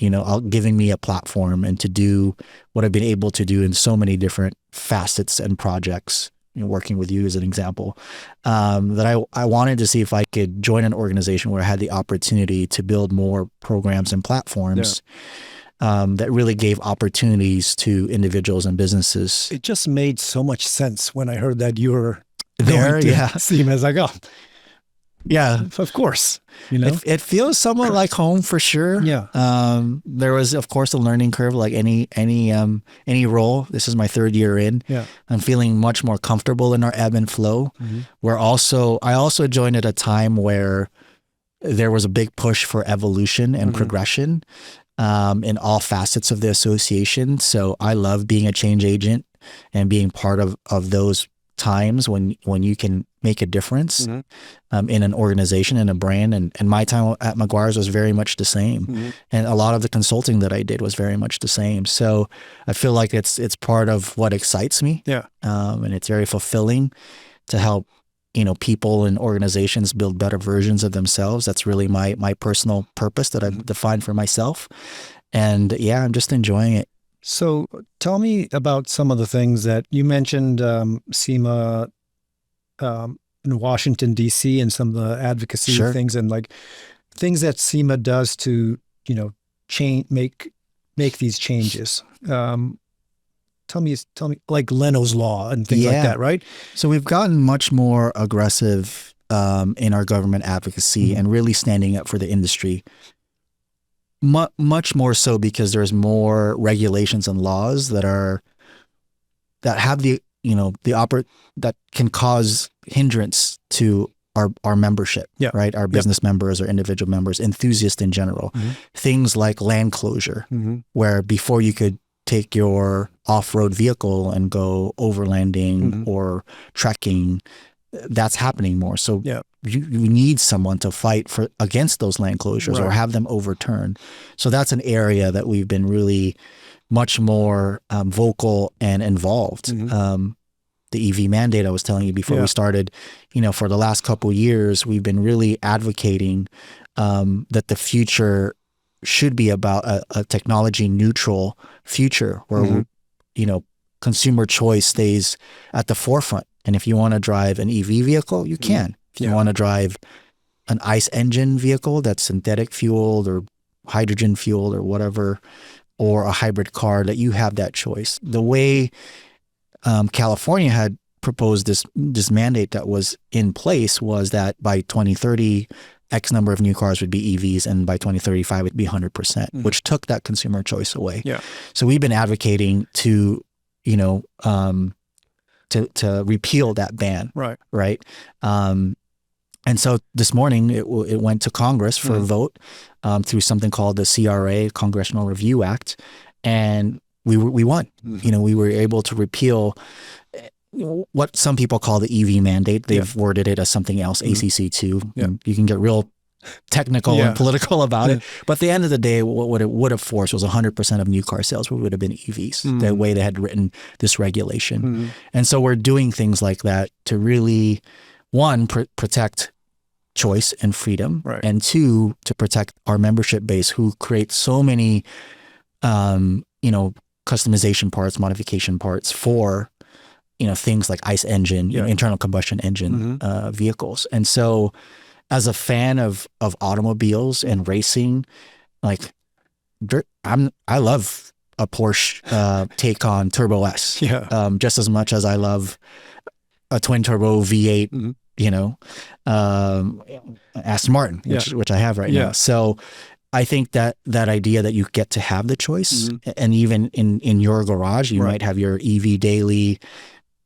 giving me a platform and to do what I've been able to do in so many different facets and projects, working with you as an example, that I wanted to see if I could join an organization where I had the opportunity to build more programs and platforms that really gave opportunities to individuals and businesses. It just made so much sense when I heard that you were there. SEMA. I was like, yeah, of course. It feels somewhat like home for sure. Yeah. There was, of course, a learning curve, like any role. This is my third year in. Yeah. I'm feeling much more comfortable in our ebb and flow. I also joined at a time where there was a big push for evolution and progression in all facets of the association. So I love being a change agent and being part of those times when you can make a difference in an organization and a brand. And my time at Meguires was very much the same. And a lot of the consulting that I did was very much the same. So I feel like it's part of what excites me. Yeah. And it's very fulfilling to help, people and organizations build better versions of themselves. That's really my personal purpose that I've defined for myself. And I'm just enjoying it. So tell me about some of the things that you mentioned, SEMA in Washington, D.C., and some of the advocacy things, and like things that SEMA does to, make these changes. Tell me like Leno's Law and things like that, right? So we've gotten much more aggressive in our government advocacy and really standing up for the industry. Much more so because there's more regulations and laws that have that can cause hindrance to our membership, right? Our business members or individual members, enthusiasts in general. Things like land closure, where before you could take your off-road vehicle and go overlanding or trekking, that's happening more. So you need someone to fight against those land closures or have them overturned. So that's an area that we've been really much more vocal and involved. The EV mandate I was telling you before we started, for the last couple of years, we've been really advocating that the future should be about a technology neutral future where, consumer choice stays at the forefront. And if you want to drive an EV vehicle, you can. If you want to drive an ICE engine vehicle that's synthetic fueled or hydrogen fueled or whatever, or a hybrid car, that you have that choice. The way California had proposed this mandate that was in place was that by 2030, X number of new cars would be EVs, and by 2035 it'd be 100%, which took that consumer choice away. Yeah. So we've been advocating to, to repeal that ban. Right. And so this morning it went to Congress for a vote through something called the CRA, Congressional Review Act, and we won. We were able to repeal what some people call the EV mandate. They've worded it as something else, ACC2. You can get real technical and political about it. But at the end of the day, what it would have forced was 100% of new car sales would have been EVs, the way they had written this regulation. And so we're doing things like that to really, one, protect choice and freedom, and two, to protect our membership base who create so many, customization parts, modification parts for, things like ICE engine, internal combustion engine vehicles. And so as a fan of automobiles and racing, like I love a Porsche Taycan Turbo S, just as much as I love a twin turbo V8, Aston Martin, which I have right now. So I think that idea that you get to have the choice, and even in your garage, you might have your EV daily,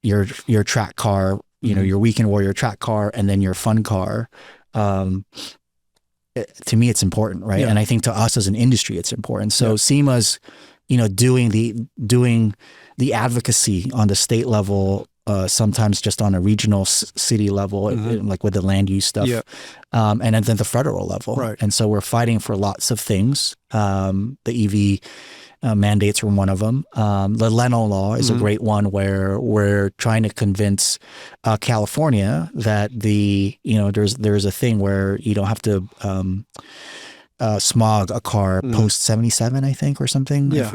your track car, your weekend warrior track car, and then your fun car. to me, it's important, right? And I think to us as an industry, it's important. So SEMA's, doing the advocacy on the state level, sometimes just on a regional city level, like with the land use stuff, and then the federal level. Right. And so we're fighting for lots of things. The EV mandates were one of them. The Leno law is a great one where we're trying to convince California that there's a thing where you don't have to smog a car post 77, I think, or something. Yeah.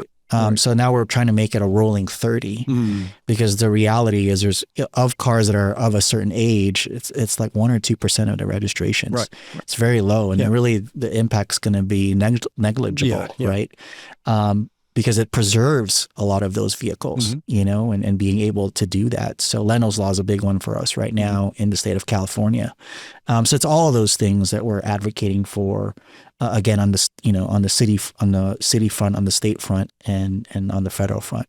So now we're trying to make it a rolling 30 because the reality is there's of cars that are of a certain age, it's like 1 or 2% of the registrations. Right. It's very low, and really the impact's going to be negligible, right? Because it preserves a lot of those vehicles, and being able to do that. So Leno's law is a big one for us right now in the state of California. So it's all of those things that we're advocating for, again, on the city front, on the state front, and on the federal front.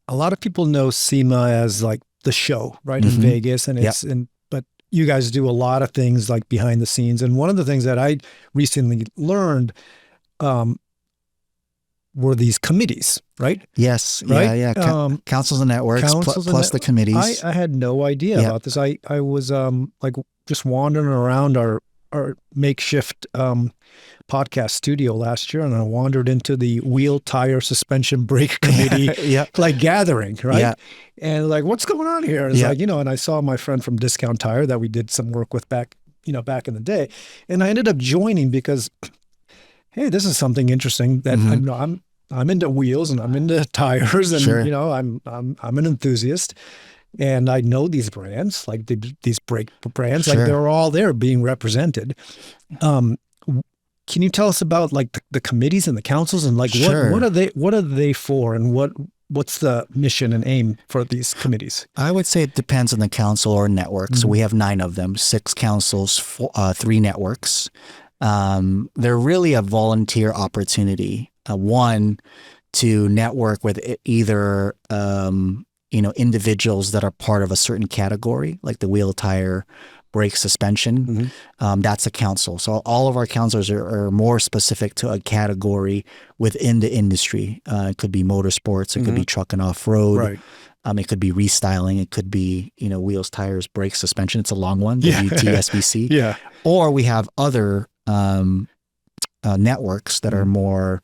A lot of people know SEMA as like the show, right, in Vegas, and but you guys do a lot of things like behind the scenes. And one of the things that I recently learned were these committees, right? Yes. Right? Yeah. Councils and networks plus the committees. I had no idea about this. I was like just wandering around our makeshift podcast studio last year, and I wandered into the wheel, tire, suspension, brake committee like gathering, right? Yeah. And like, what's going on here? And it's like, and I saw my friend from Discount Tire that we did some work with back in the day. And I ended up joining because, hey, this is something interesting that I'm into wheels and I'm into tires, and I'm an enthusiast, and I know these brands, like these brake brands, like they're all there being represented. Can you tell us about like the committees and the councils, and like what are they for, and what's the mission and aim for these committees? I would say it depends on the council or network. So we have 9 of them, 6 councils, 3 networks. They're really a volunteer opportunity. One, to network with either individuals that are part of a certain category, like the wheel, tire, brake, suspension. That's a council. So all of our councils are more specific to a category within the industry. It could be motorsports. It could be truck and off-road. Right. It could be restyling. It could be, wheels, tires, brakes, suspension. It's a long one, WTSBC. Yeah. Or we have other networks that are more,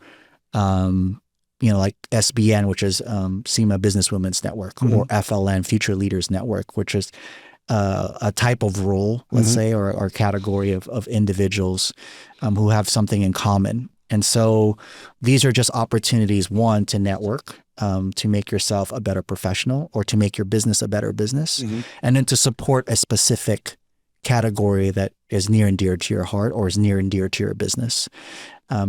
like SBN, which is SEMA Business Women's Network, or FLN, Future Leaders Network, which is a type of role, let's say, or category of individuals who have something in common. And so these are just opportunities, one, to network, to make yourself a better professional, or to make your business a better business, and then to support a specific category that is near and dear to your heart or is near and dear to your business.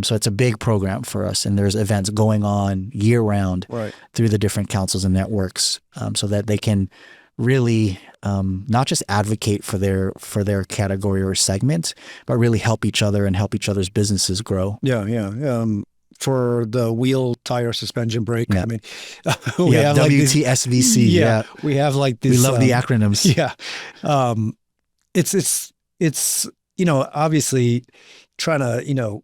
So it's a big program for us, and there's events going on year round through the different councils and networks, so that they can really not just advocate for their category or segment, but really help each other and help each other's businesses grow. For the wheel, tire, suspension, brake. I mean, we have WTSVC. We have like this. We love the acronyms. It's obviously trying to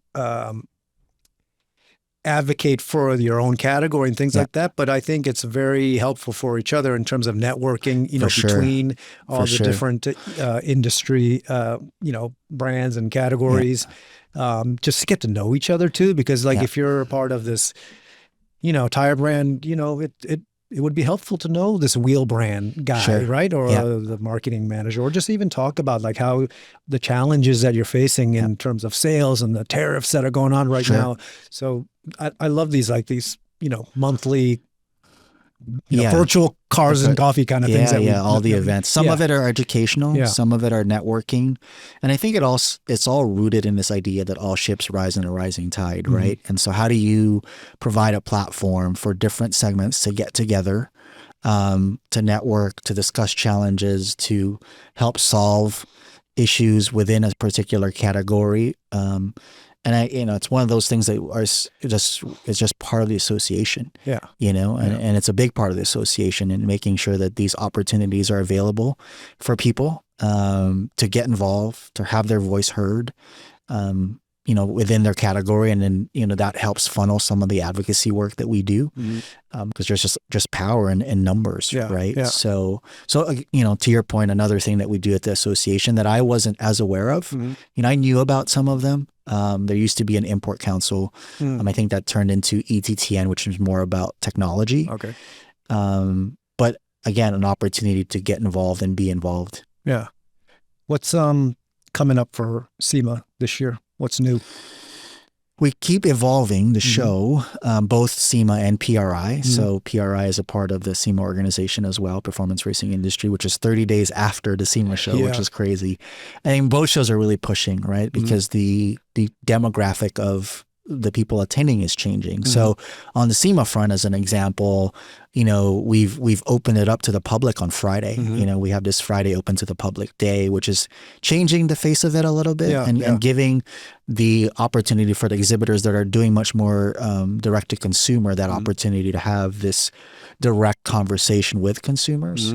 advocate for your own category and things like that, but I think it's very helpful for each other in terms of networking, between all the different industry, brands and categories, just to get to know each other too. Because like if you're a part of this, tire brand, it would be helpful to know this wheel brand guy, right? Or the marketing manager, or just even talk about like how the challenges that you're facing in terms of sales and the tariffs that are going on right now. So I love these monthly, virtual cars and coffee kind of things. All the events. Some of it are educational. Some of it are networking. And I think it's all rooted in this idea that all ships rise in a rising tide, right? And so how do you provide a platform for different segments to get together, to network, to discuss challenges, to help solve issues within a particular category? And it's one of those things that is just part of the association. And it's a big part of the association, and making sure that these opportunities are available for people to get involved, to have their voice heard, within their category. And then, that helps funnel some of the advocacy work that we do, because there's just power in numbers, right? Yeah. So, to your point, another thing that we do at the association that I wasn't as aware of, I knew about some of them. There used to be an import council. I think that turned into ETTN, which is more about technology. Okay. But again, an opportunity to get involved and be involved. Yeah. What's coming up for SEMA this year? What's new? We keep evolving the show, both SEMA and PRI. So PRI is a part of the SEMA organization as well, Performance Racing Industry, which is 30 days after the SEMA show, which is crazy. I think both shows are really pushing, right? Because the demographic of the people attending is changing. So on the SEMA front, as an example, we've opened it up to the public on Friday. We have this Friday open to the public day, which is changing the face of it a little bit and giving the opportunity for the exhibitors that are doing much more direct to consumer that opportunity to have this direct conversation with consumers.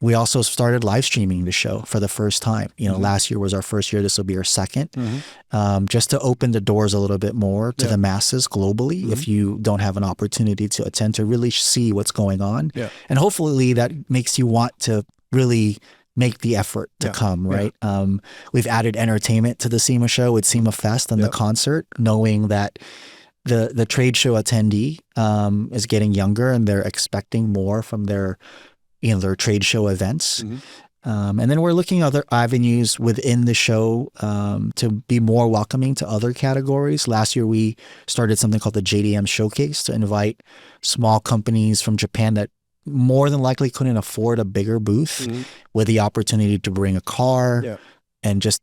We also started live streaming the show for the first time. Last year was our first year. This will be our second, just to open the doors a little bit more to the masses globally. If you don't have an opportunity to attend, to really see what's going on, and hopefully that makes you want to really make the effort to come, right? We've added entertainment to the SEMA show with SEMA Fest and the concert, knowing that the trade show attendee is getting younger and they're expecting more from their trade show events. And then we're looking at other avenues within the show to be more welcoming to other categories. Last year, we started something called the JDM Showcase to invite small companies from Japan that more than likely couldn't afford a bigger booth with the opportunity to bring a car and just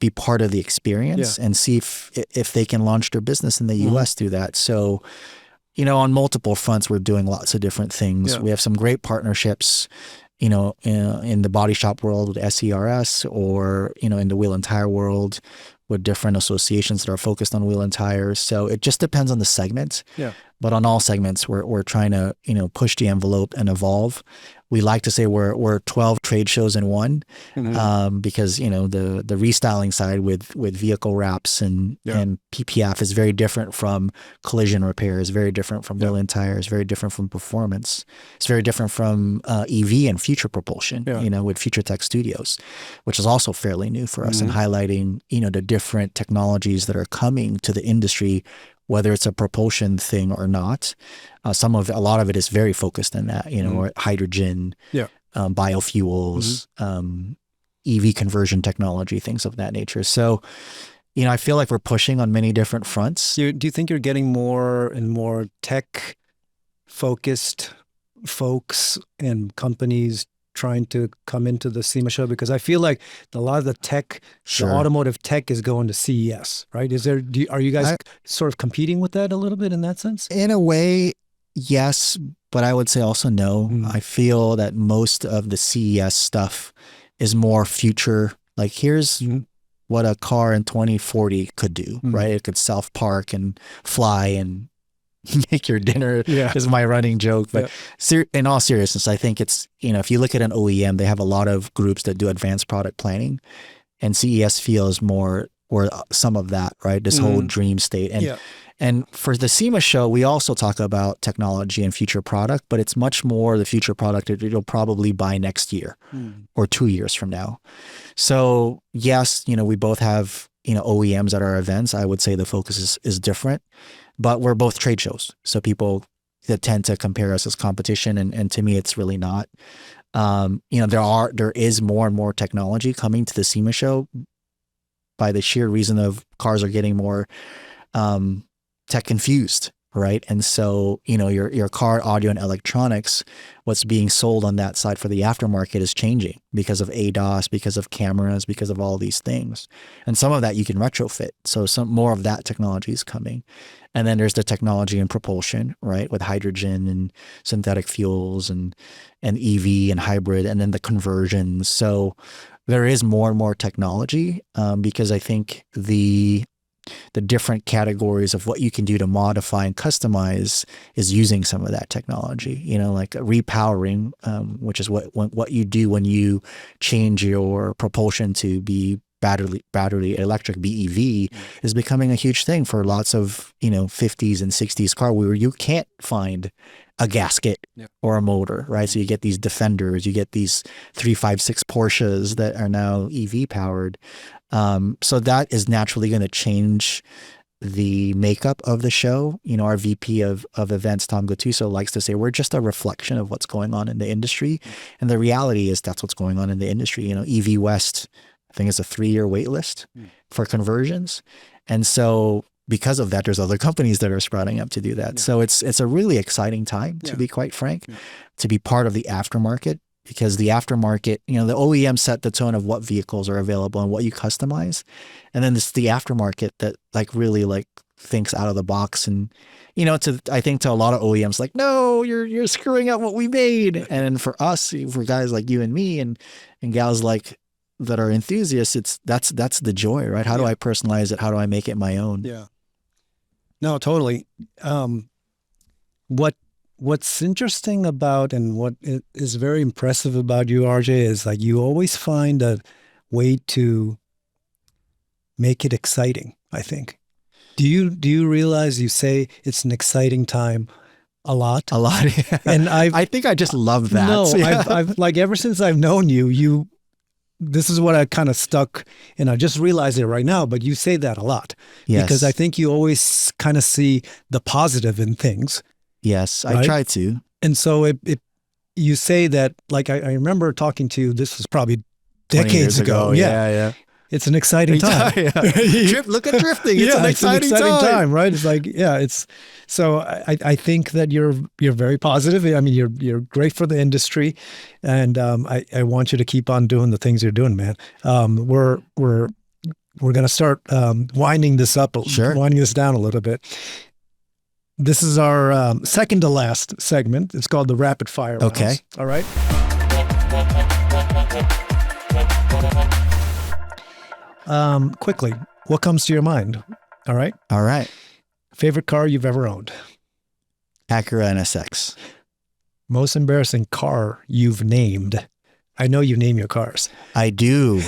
be part of the experience and see if they can launch their business in the U.S. through that. So, on multiple fronts, we're doing lots of different things. We have some great partnerships, in the body shop world with SERS, or, in the wheel and tire world with different associations that are focused on wheel and tires. So it just depends on the segment. But on all segments, we're trying to, push the envelope and evolve. We like to say we're 12 trade shows in one, because, the restyling side with vehicle wraps and PPF is very different from collision repairs, very different from wheel and tires, very different from performance. It's very different from EV and future propulsion, with Future Tech Studios, which is also fairly new for us, and highlighting, the different technologies that are coming to the industry, whether it's a propulsion thing or not. A lot of it is very focused on that, or hydrogen, biofuels, EV conversion technology, things of that nature. So, I feel like we're pushing on many different fronts. Do you think you're getting more and more tech-focused folks and companies trying to come into the SEMA show? Because I feel like a lot of the tech, the automotive tech, is going to CES, right? Are you guys sort of competing with that a little bit in that sense? In a way, yes, but I would say also no. I feel that most of the CES stuff is more future. Like, here's what a car in 2040 could do, right? It could self-park and fly and make your dinner, is my running joke. But in all seriousness, I think it's, if you look at an OEM, they have a lot of groups that do advanced product planning, and CES feels more, or some of that, right? This whole dream state. And for the SEMA show, we also talk about technology and future product, but it's much more the future product that you'll probably buy next year or 2 years from now. So yes, we both have, OEMs at our events. I would say the focus is different, but we're both trade shows. So people that tend to compare us as competition, and to me, it's really not. There is more and more technology coming to the SEMA show by the sheer reason of cars are getting more tech infused, right? And so, your car audio and electronics, what's being sold on that side for the aftermarket is changing because of ADAS, because of cameras, because of all these things. And some of that you can retrofit. So some more of that technology is coming. And then there's the technology in propulsion, right? With hydrogen and synthetic fuels and EV and hybrid, and then the conversions. So there is more and more technology, because I think the different categories of what you can do to modify and customize is using some of that technology, like repowering, which is what you do when you change your propulsion to be battery electric BEV is becoming a huge thing for lots of 50s and 60s car where you can't find a gasket or a motor, right? So you get these Defenders, you get these 356 Porsches that are now EV powered. So that is naturally going to change the makeup of the show. Our VP of events, Tom Gattuso, likes to say we're just a reflection of what's going on in the industry. And the reality is that's what's going on in the industry. EV West, I think it's a 3-year wait list for conversions. And so because of that, there's other companies that are sprouting up to do that. So it's a really exciting time, to be quite frank, to be part of the aftermarket, because the aftermarket, the OEM set the tone of what vehicles are available and what you customize. And then it's the aftermarket that really thinks out of the box. And, I think to a lot of OEMs, no, you're screwing up what we made. And for us, for guys like you and me and gals that are enthusiasts, that's the joy, right? How do I personalize it? How do I make it my own? Yeah. No, totally. What's interesting about and what is very impressive about you, RJ, is you always find a way to make it exciting, I think. Do you realize you say it's an exciting time a lot? A lot. Yeah. And I think I just love that. No, I've ever since I've known you, this is what I kind of stuck, and I just realized it right now, but you say that a lot. Yes. Because I think you always kind of see the positive in things. Yes, right? I try to. And so you say that, I remember talking to you, this was probably decades ago. Yeah. It's an exciting time. Look at drifting. It's an exciting time, right? It's so I think that you're very positive. I mean, you're great for the industry, and I want you to keep on doing the things you're doing, man. We're going to start winding this down a little bit. This is our second to last segment. It's called the Rapid Fire Rounds. Okay. All right. Quickly, what comes to your mind? All right. All right. Favorite car you've ever owned? Acura NSX. Most embarrassing car you've named? I know you name your cars. I do.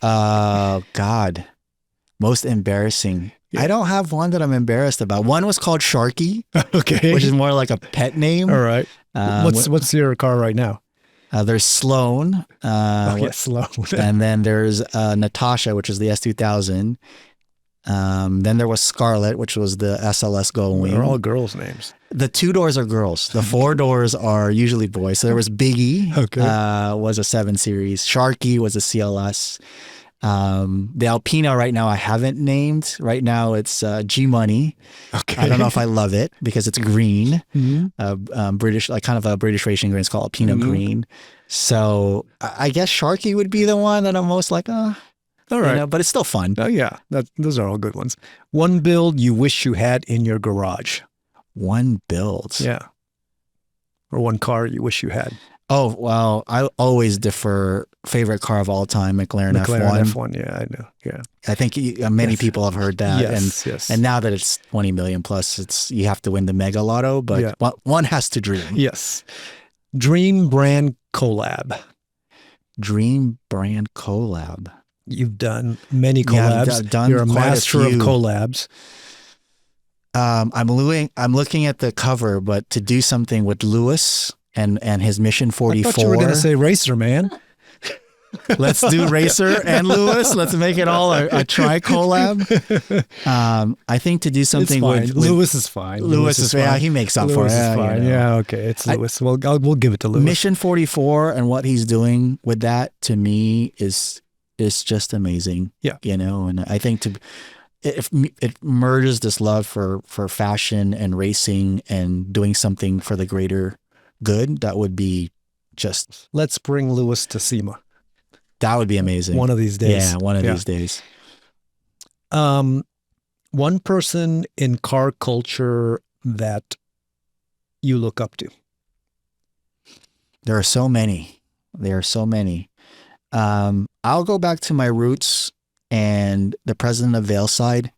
God. Most embarrassing. Yeah. I don't have one that I'm embarrassed about. One was called Sharky, okay, which is more like a pet name. All right. What's your car right now? There's Sloan. Sloan. And then there's Natasha, which is the S2000. Then there was Scarlett, which was the SLS Gullwing. They're all girls' names. The 2 doors are girls. The 4 doors are usually boys. So there was Biggie, was a 7 Series. Sharky was a CLS. The Alpina right now I haven't named. Right now it's G Money. Okay. I don't know if I love it because it's green. Mm-hmm. British, kind of a British racing green. It's called Alpina green. So I guess Sharky would be the one that I'm most all right. But it's still fun. Oh yeah, those are all good ones. One build you wish you had in your garage. One build. Yeah. Or one car you wish you had. Oh, well, I always defer favorite car of all time, McLaren F1. F1, yeah, I know. Yeah. I think many people have heard that. Yes. And now that it's 20 million plus, you have to win the mega lotto, but one has to dream. Yes. Dream brand collab. Dream brand collab. You've done many collabs. Yeah, I've done You're a master of collabs. I'm looking at the cover, but to do something with Lewis and his Mission 44. I thought you were going to say Racer, man. Let's do Racer and Lewis. Let's make it all a tri-collab. I think to do something with Lewis is fine. Lewis is fine. Yeah, he makes up for it. Lewis is fine. Yeah, okay. It's Lewis. We'll give it to Lewis. Mission 44 and what he's doing with that, to me, is just amazing. Yeah. And I think if it merges this love for fashion and racing and doing something for the greater good, that would be just... Let's bring Lewis to SEMA. That would be amazing. One of these days. Yeah, one of these days. One person in car culture that you look up to? There are so many. I'll go back to my roots and the president of Valeside,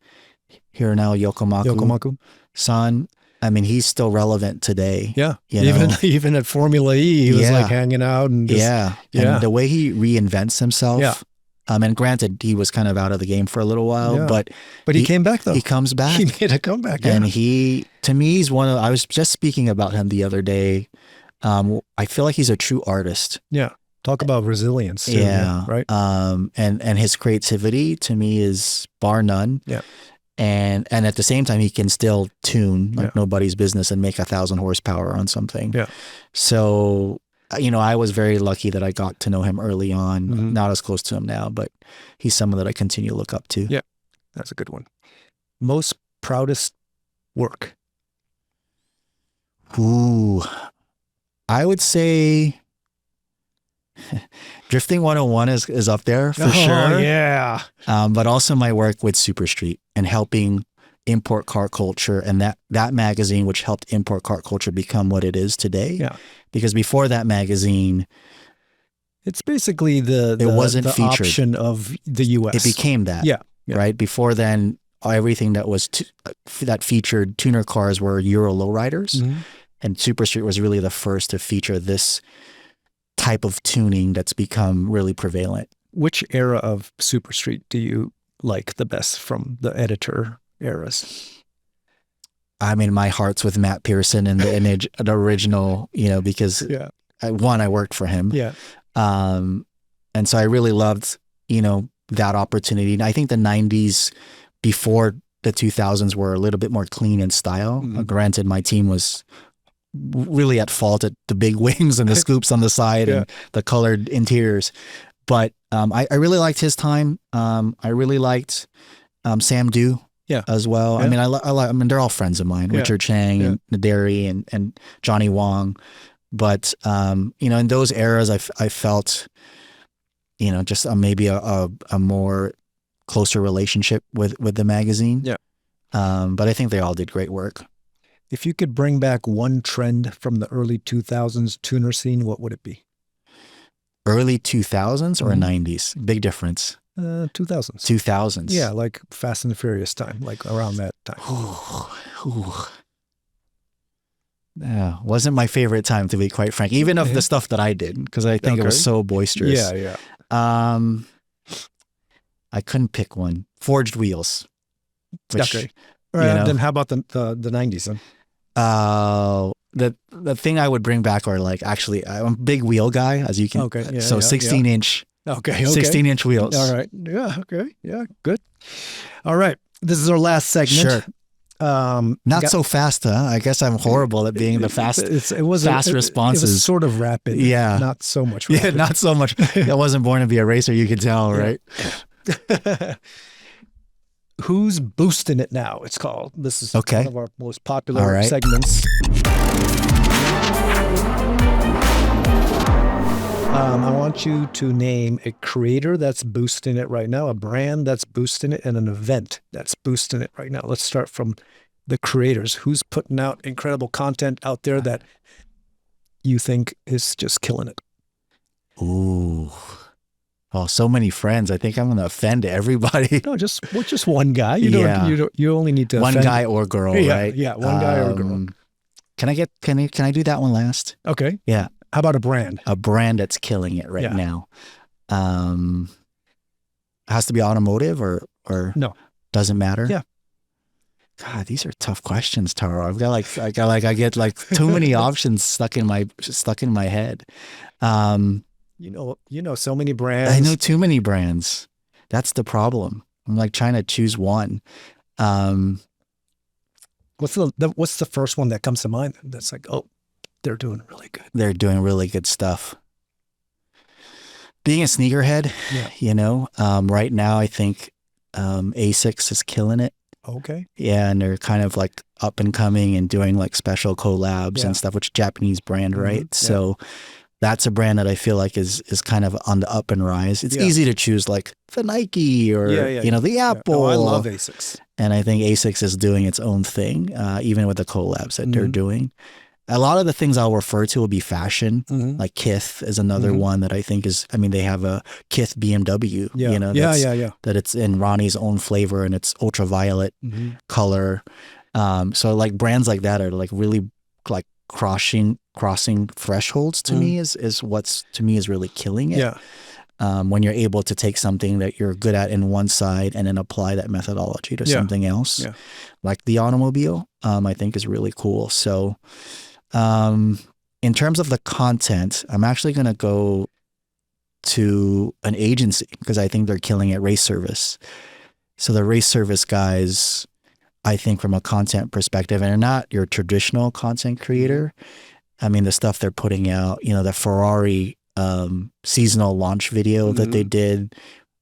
Hironao Yokomaku-san. I mean, he's still relevant today. Yeah. Even at Formula E, he was hanging out and just, and the way he reinvents himself. Yeah. And granted, he was kind of out of the game for a little while, but he came back though. He comes back. He made a comeback. And to me, he's I was just speaking about him the other day. I feel like he's a true artist. Yeah. Talk about resilience too, yeah. Right. And his creativity to me is bar none. Yeah. And at the same time, he can still tune like nobody's business and make 1,000 horsepower on something. Yeah. So, I was very lucky that I got to know him early on. Not as close to him now, but he's someone that I continue to look up to. Yeah. That's a good one. Most proudest work. Ooh, I would say Drifting 101 is up there for sure. Yeah. But also my work with Super Street and helping import car culture, and that magazine, which helped import car culture become what it is today. Yeah. Because before that magazine, it's basically it wasn't the featured. Option of the U.S. It became that. Yeah. Right. Before then, everything that was that featured tuner cars were Euro lowriders, and Super Street was really the first to feature this type of tuning that's become really prevalent. Which era of Super Street do you like the best from the editor eras? I mean, my heart's with Matt Pearson and the original, because I worked for him. Yeah. And so I really loved, that opportunity. And I think the 90s before the 2000s were a little bit more clean in style. Granted, my team was really at fault at the big wings and the scoops on the side and the colored interiors. But I really liked his time. I really liked Sam Dew as well. Yeah. I mean, they're all friends of mine, Richard Chang and Naderi and Johnny Wong. But, in those eras, I felt, just maybe a more closer relationship with the magazine. Yeah. But I think they all did great work. If you could bring back one trend from the early 2000s tuner scene, what would it be? Early 2000s or 90s? Big difference. 2000s. 2000s. Yeah, like Fast and the Furious time, like around that time. Yeah, wasn't my favorite time, to be quite frank, even of the stuff that I did, because I think it was so boisterous. Yeah. I couldn't pick one. Forged wheels. Which, okay. Then how about the 90s then? The thing I would bring back are I'm a big wheel guy, as you can. Okay. Yeah, 16-inch. Okay. 16-inch wheels. All right. Yeah. Okay. Yeah. Good. All right. This is our last segment. Sure. Not so fast, huh? I guess I'm horrible at being the fast responses. It was sort of rapid. Yeah. Not so much rapid. Yeah, not so much. I wasn't born to be a racer, you could tell, right? Who's boosting it now? It's called. This is one of our most popular segments. I want you to name a creator that's boosting it right now, a brand that's boosting it, and an event that's boosting it right now. Let's start from the creators. Who's putting out incredible content out there that you think is just killing it? Ooh. Oh, so many friends. I think I'm going to offend everybody. No, just one guy. You only need to one offend guy or girl, right? Yeah, one guy or girl. Can I do that one last? Okay. Yeah. How about a brand? A brand that's killing it right now. Has to be automotive or no? Doesn't matter. Yeah. God, these are tough questions, Taro. I get too many options stuck in my head. You know so many brands. I know too many brands. That's the problem. I'm trying to choose one. What's the first one that comes to mind? That's they're doing really good. They're doing really good stuff. Being a sneakerhead, right now I think ASICS is killing it. Okay. Yeah, and they're kind of up and coming and doing special collabs and stuff, which is a Japanese brand, right? Mm-hmm. So that's a brand that I feel like is kind of on the up and rise. It's easy to choose the Nike or the Apple. Oh, I love ASICS. And I think ASICS is doing its own thing, even with the collabs that they're doing. A lot of the things I'll refer to will be fashion. Mm-hmm. Like Kith is another one that I think is, they have a Kith BMW, that it's in Ronnie's own flavor and it's ultraviolet color. So brands like that are really crossing thresholds to me is what's to me is really killing it. Yeah. when you're able to take something that you're good at in one side and then apply that methodology to something else, like the automobile, I think is really cool. So in terms of the content, I'm actually going to go to an agency because I think they're killing it, Race Service. So the Race Service guys, I think from a content perspective, and they're not your traditional content creator. I mean, the stuff they're putting out, the Ferrari seasonal launch video that they did.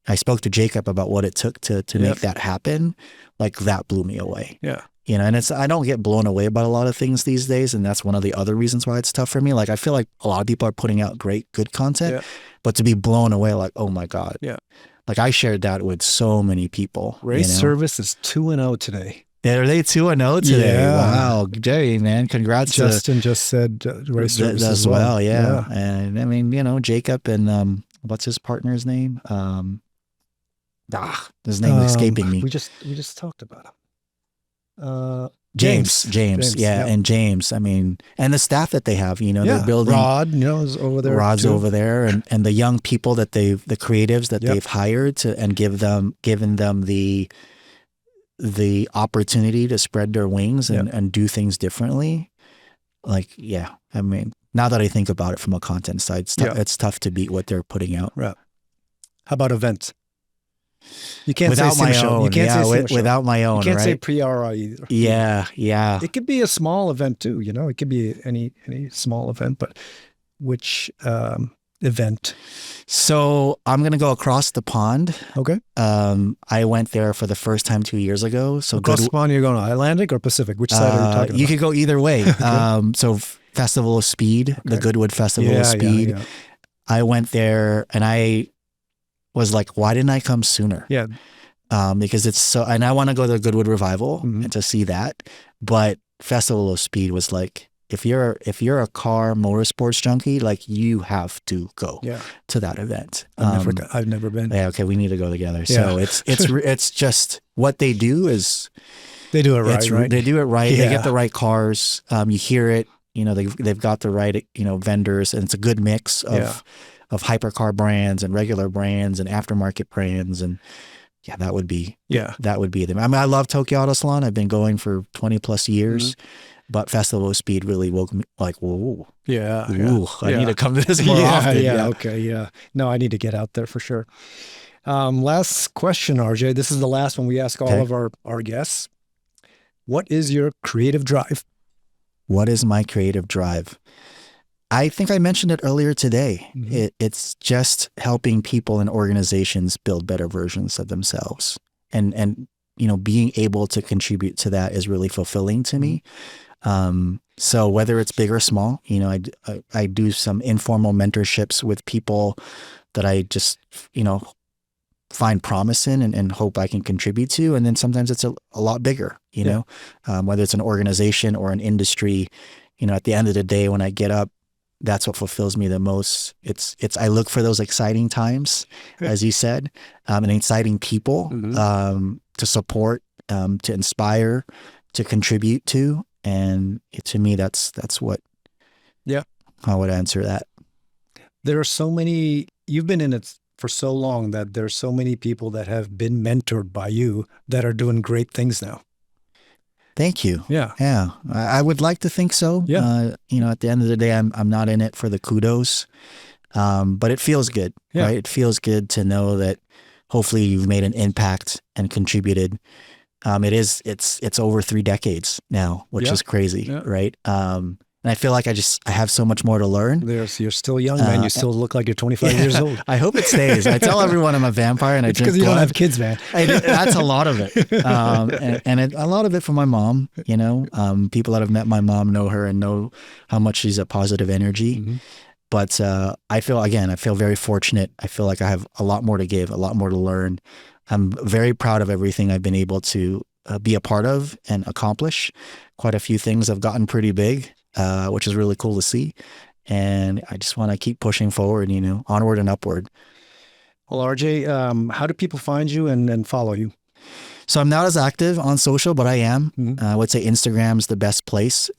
I spoke to Jacob about what it took to make that happen. Like that blew me away. Yeah. And I don't get blown away by a lot of things these days. And that's one of the other reasons why it's tough for me. Like, I feel like a lot of people are putting out good content, but to be blown away, like, oh my God. Yeah. Like I shared that with so many people. Race Service is 2-0 today. Yeah, are they 2-0 today? Yeah. Wow. Jerry, man, congrats. Justin just said Race Service as well. Yeah. And I mean, Jacob and what's his partner's name? His name is escaping me. We just talked about him. James, yeah, and James. I mean, and the staff that they have, they're building. Rod, is over there. Rod's too. over there, and the young people that the creatives that they've hired and given them the opportunity to spread their wings and do things differently. Like, I mean, now that I think about it from a content side, it's tough to beat what they're putting out. Right. How about events? You can't without say my sim show. own. You can't say sim show. Without my own. You can't say right? pre-RI either. Yeah. It could be a small event too. It could be any small event. But which event? So I'm gonna go across the pond. Okay. I went there for the first time 2 years ago. So across the pond, you're going to Atlantic or Pacific? Which side are you talking about? You could go either way. So Festival of Speed, the Goodwood Festival of Speed. Yeah. I went there and I was like, why didn't I come sooner? Yeah. Because it's so, and I want to go to the Goodwood Revival and to see that. But Festival of Speed was like, if you're a car motorsports junkie, like you have to go to that event. I've never been. Yeah. Okay. We need to go together. So it's just what they do is they do it right. Right? They do it right. Yeah. They get the right cars. You hear it, they've got the right, vendors, and it's a good mix of hypercar brands and regular brands and aftermarket brands. And that would be them. I mean, I love Tokyo Auto Salon. I've been going for 20 plus years, but Festival of Speed really woke me like, whoa. Yeah. I need to come to this more often. Yeah. Okay. Yeah. No, I need to get out there for sure. Last question, RJ. This is the last one we ask all of our guests. What is your creative drive? What is my creative drive? I think I mentioned it earlier today. It's just helping people and organizations build better versions of themselves. And being able to contribute to that is really fulfilling to me. So whether it's big or small, I do some informal mentorships with people that I just, find promise in and hope I can contribute to. And then sometimes it's a lot bigger, whether it's an organization or an industry, at the end of the day, when I get up, that's what fulfills me the most. I look for those exciting times, as you said, and exciting people to support, to inspire, to contribute to. And to me, that's what I would answer that. There are so many, you've been in it for so long that there's so many people that have been mentored by you that are doing great things now. Thank you. Yeah. Yeah. I would like to think so. Yeah. At the end of the day, I'm not in it for the kudos, but it feels good, right? It feels good to know that hopefully you've made an impact and contributed. It's over 3 decades now, which is crazy, right? And I feel like I have so much more to learn. You're still young, man. You still look like you're 25 years old. I hope it stays. I tell everyone I'm a vampire and I drink blood. Because you don't have kids, man. That's a lot of it. A lot of it from my mom, people that have met my mom know her and know how much she's a positive energy. But I feel very fortunate. I feel like I have a lot more to give, a lot more to learn. I'm very proud of everything I've been able to be a part of and accomplish. Quite a few things have gotten pretty big. Which is really cool to see. And I just want to keep pushing forward, onward and upward. Well, RJ, how do people find you and follow you? So I'm not as active on social, but I am. I would say Instagram's the best place.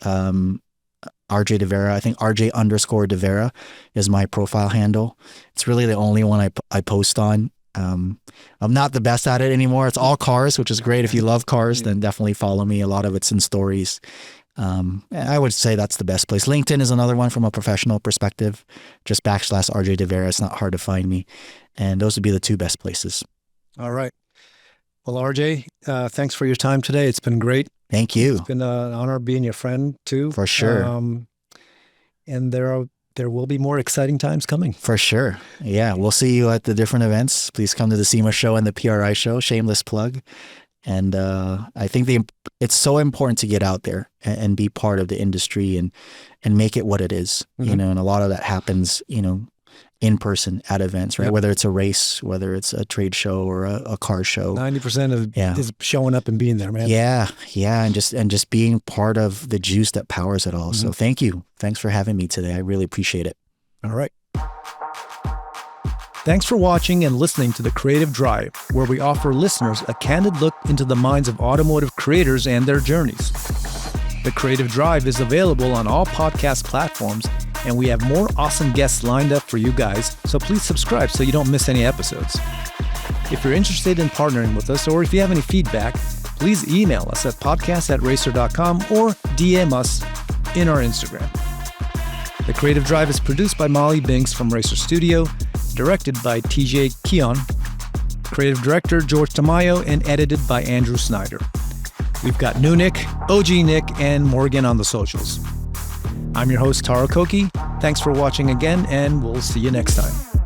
RJ de Vera. I think RJ_de Vera is my profile handle. It's really the only one I post on. I'm not the best at it anymore. It's all cars, which is great. If you love cars, then definitely follow me. A lot of it's in stories. I would say that's the best place. LinkedIn is another one from a professional perspective. Just / RJ de Vera. It's not hard to find me. And those would be the two best places. All right. Well, RJ, thanks for your time today. It's been great. Thank you. It's been an honor being your friend too. For sure. And there will be more exciting times coming. For sure. Yeah. We'll see you at the different events. Please come to the SEMA show and the PRI show. Shameless plug. And I think it's so important to get out there and be part of the industry and make it what it is, you know, and a lot of that happens, you know, in person at events, right? Yep. Whether it's a race, whether it's a trade show or a car show. 90% of is showing up and being there, man. Yeah. And just being part of the juice that powers it all. So thank you. Thanks for having me today. I really appreciate it. All right. Thanks for watching and listening to The Creative Drive, where we offer listeners a candid look into the minds of automotive creators and their journeys. The Creative Drive is available on all podcast platforms, and we have more awesome guests lined up for you guys, so please subscribe so you don't miss any episodes. If you're interested in partnering with us, or if you have any feedback, please email us at podcast@racer.com or DM us in our Instagram. The Creative Drive is produced by Molly Binks from Racer Studio, directed by TJ Keon, creative director George Tamayo, and edited by Andrew Snyder. We've got New Nick, OG Nick, and Morgan on the socials. I'm your host, Taro Koki. Thanks for watching again, and we'll see you next time.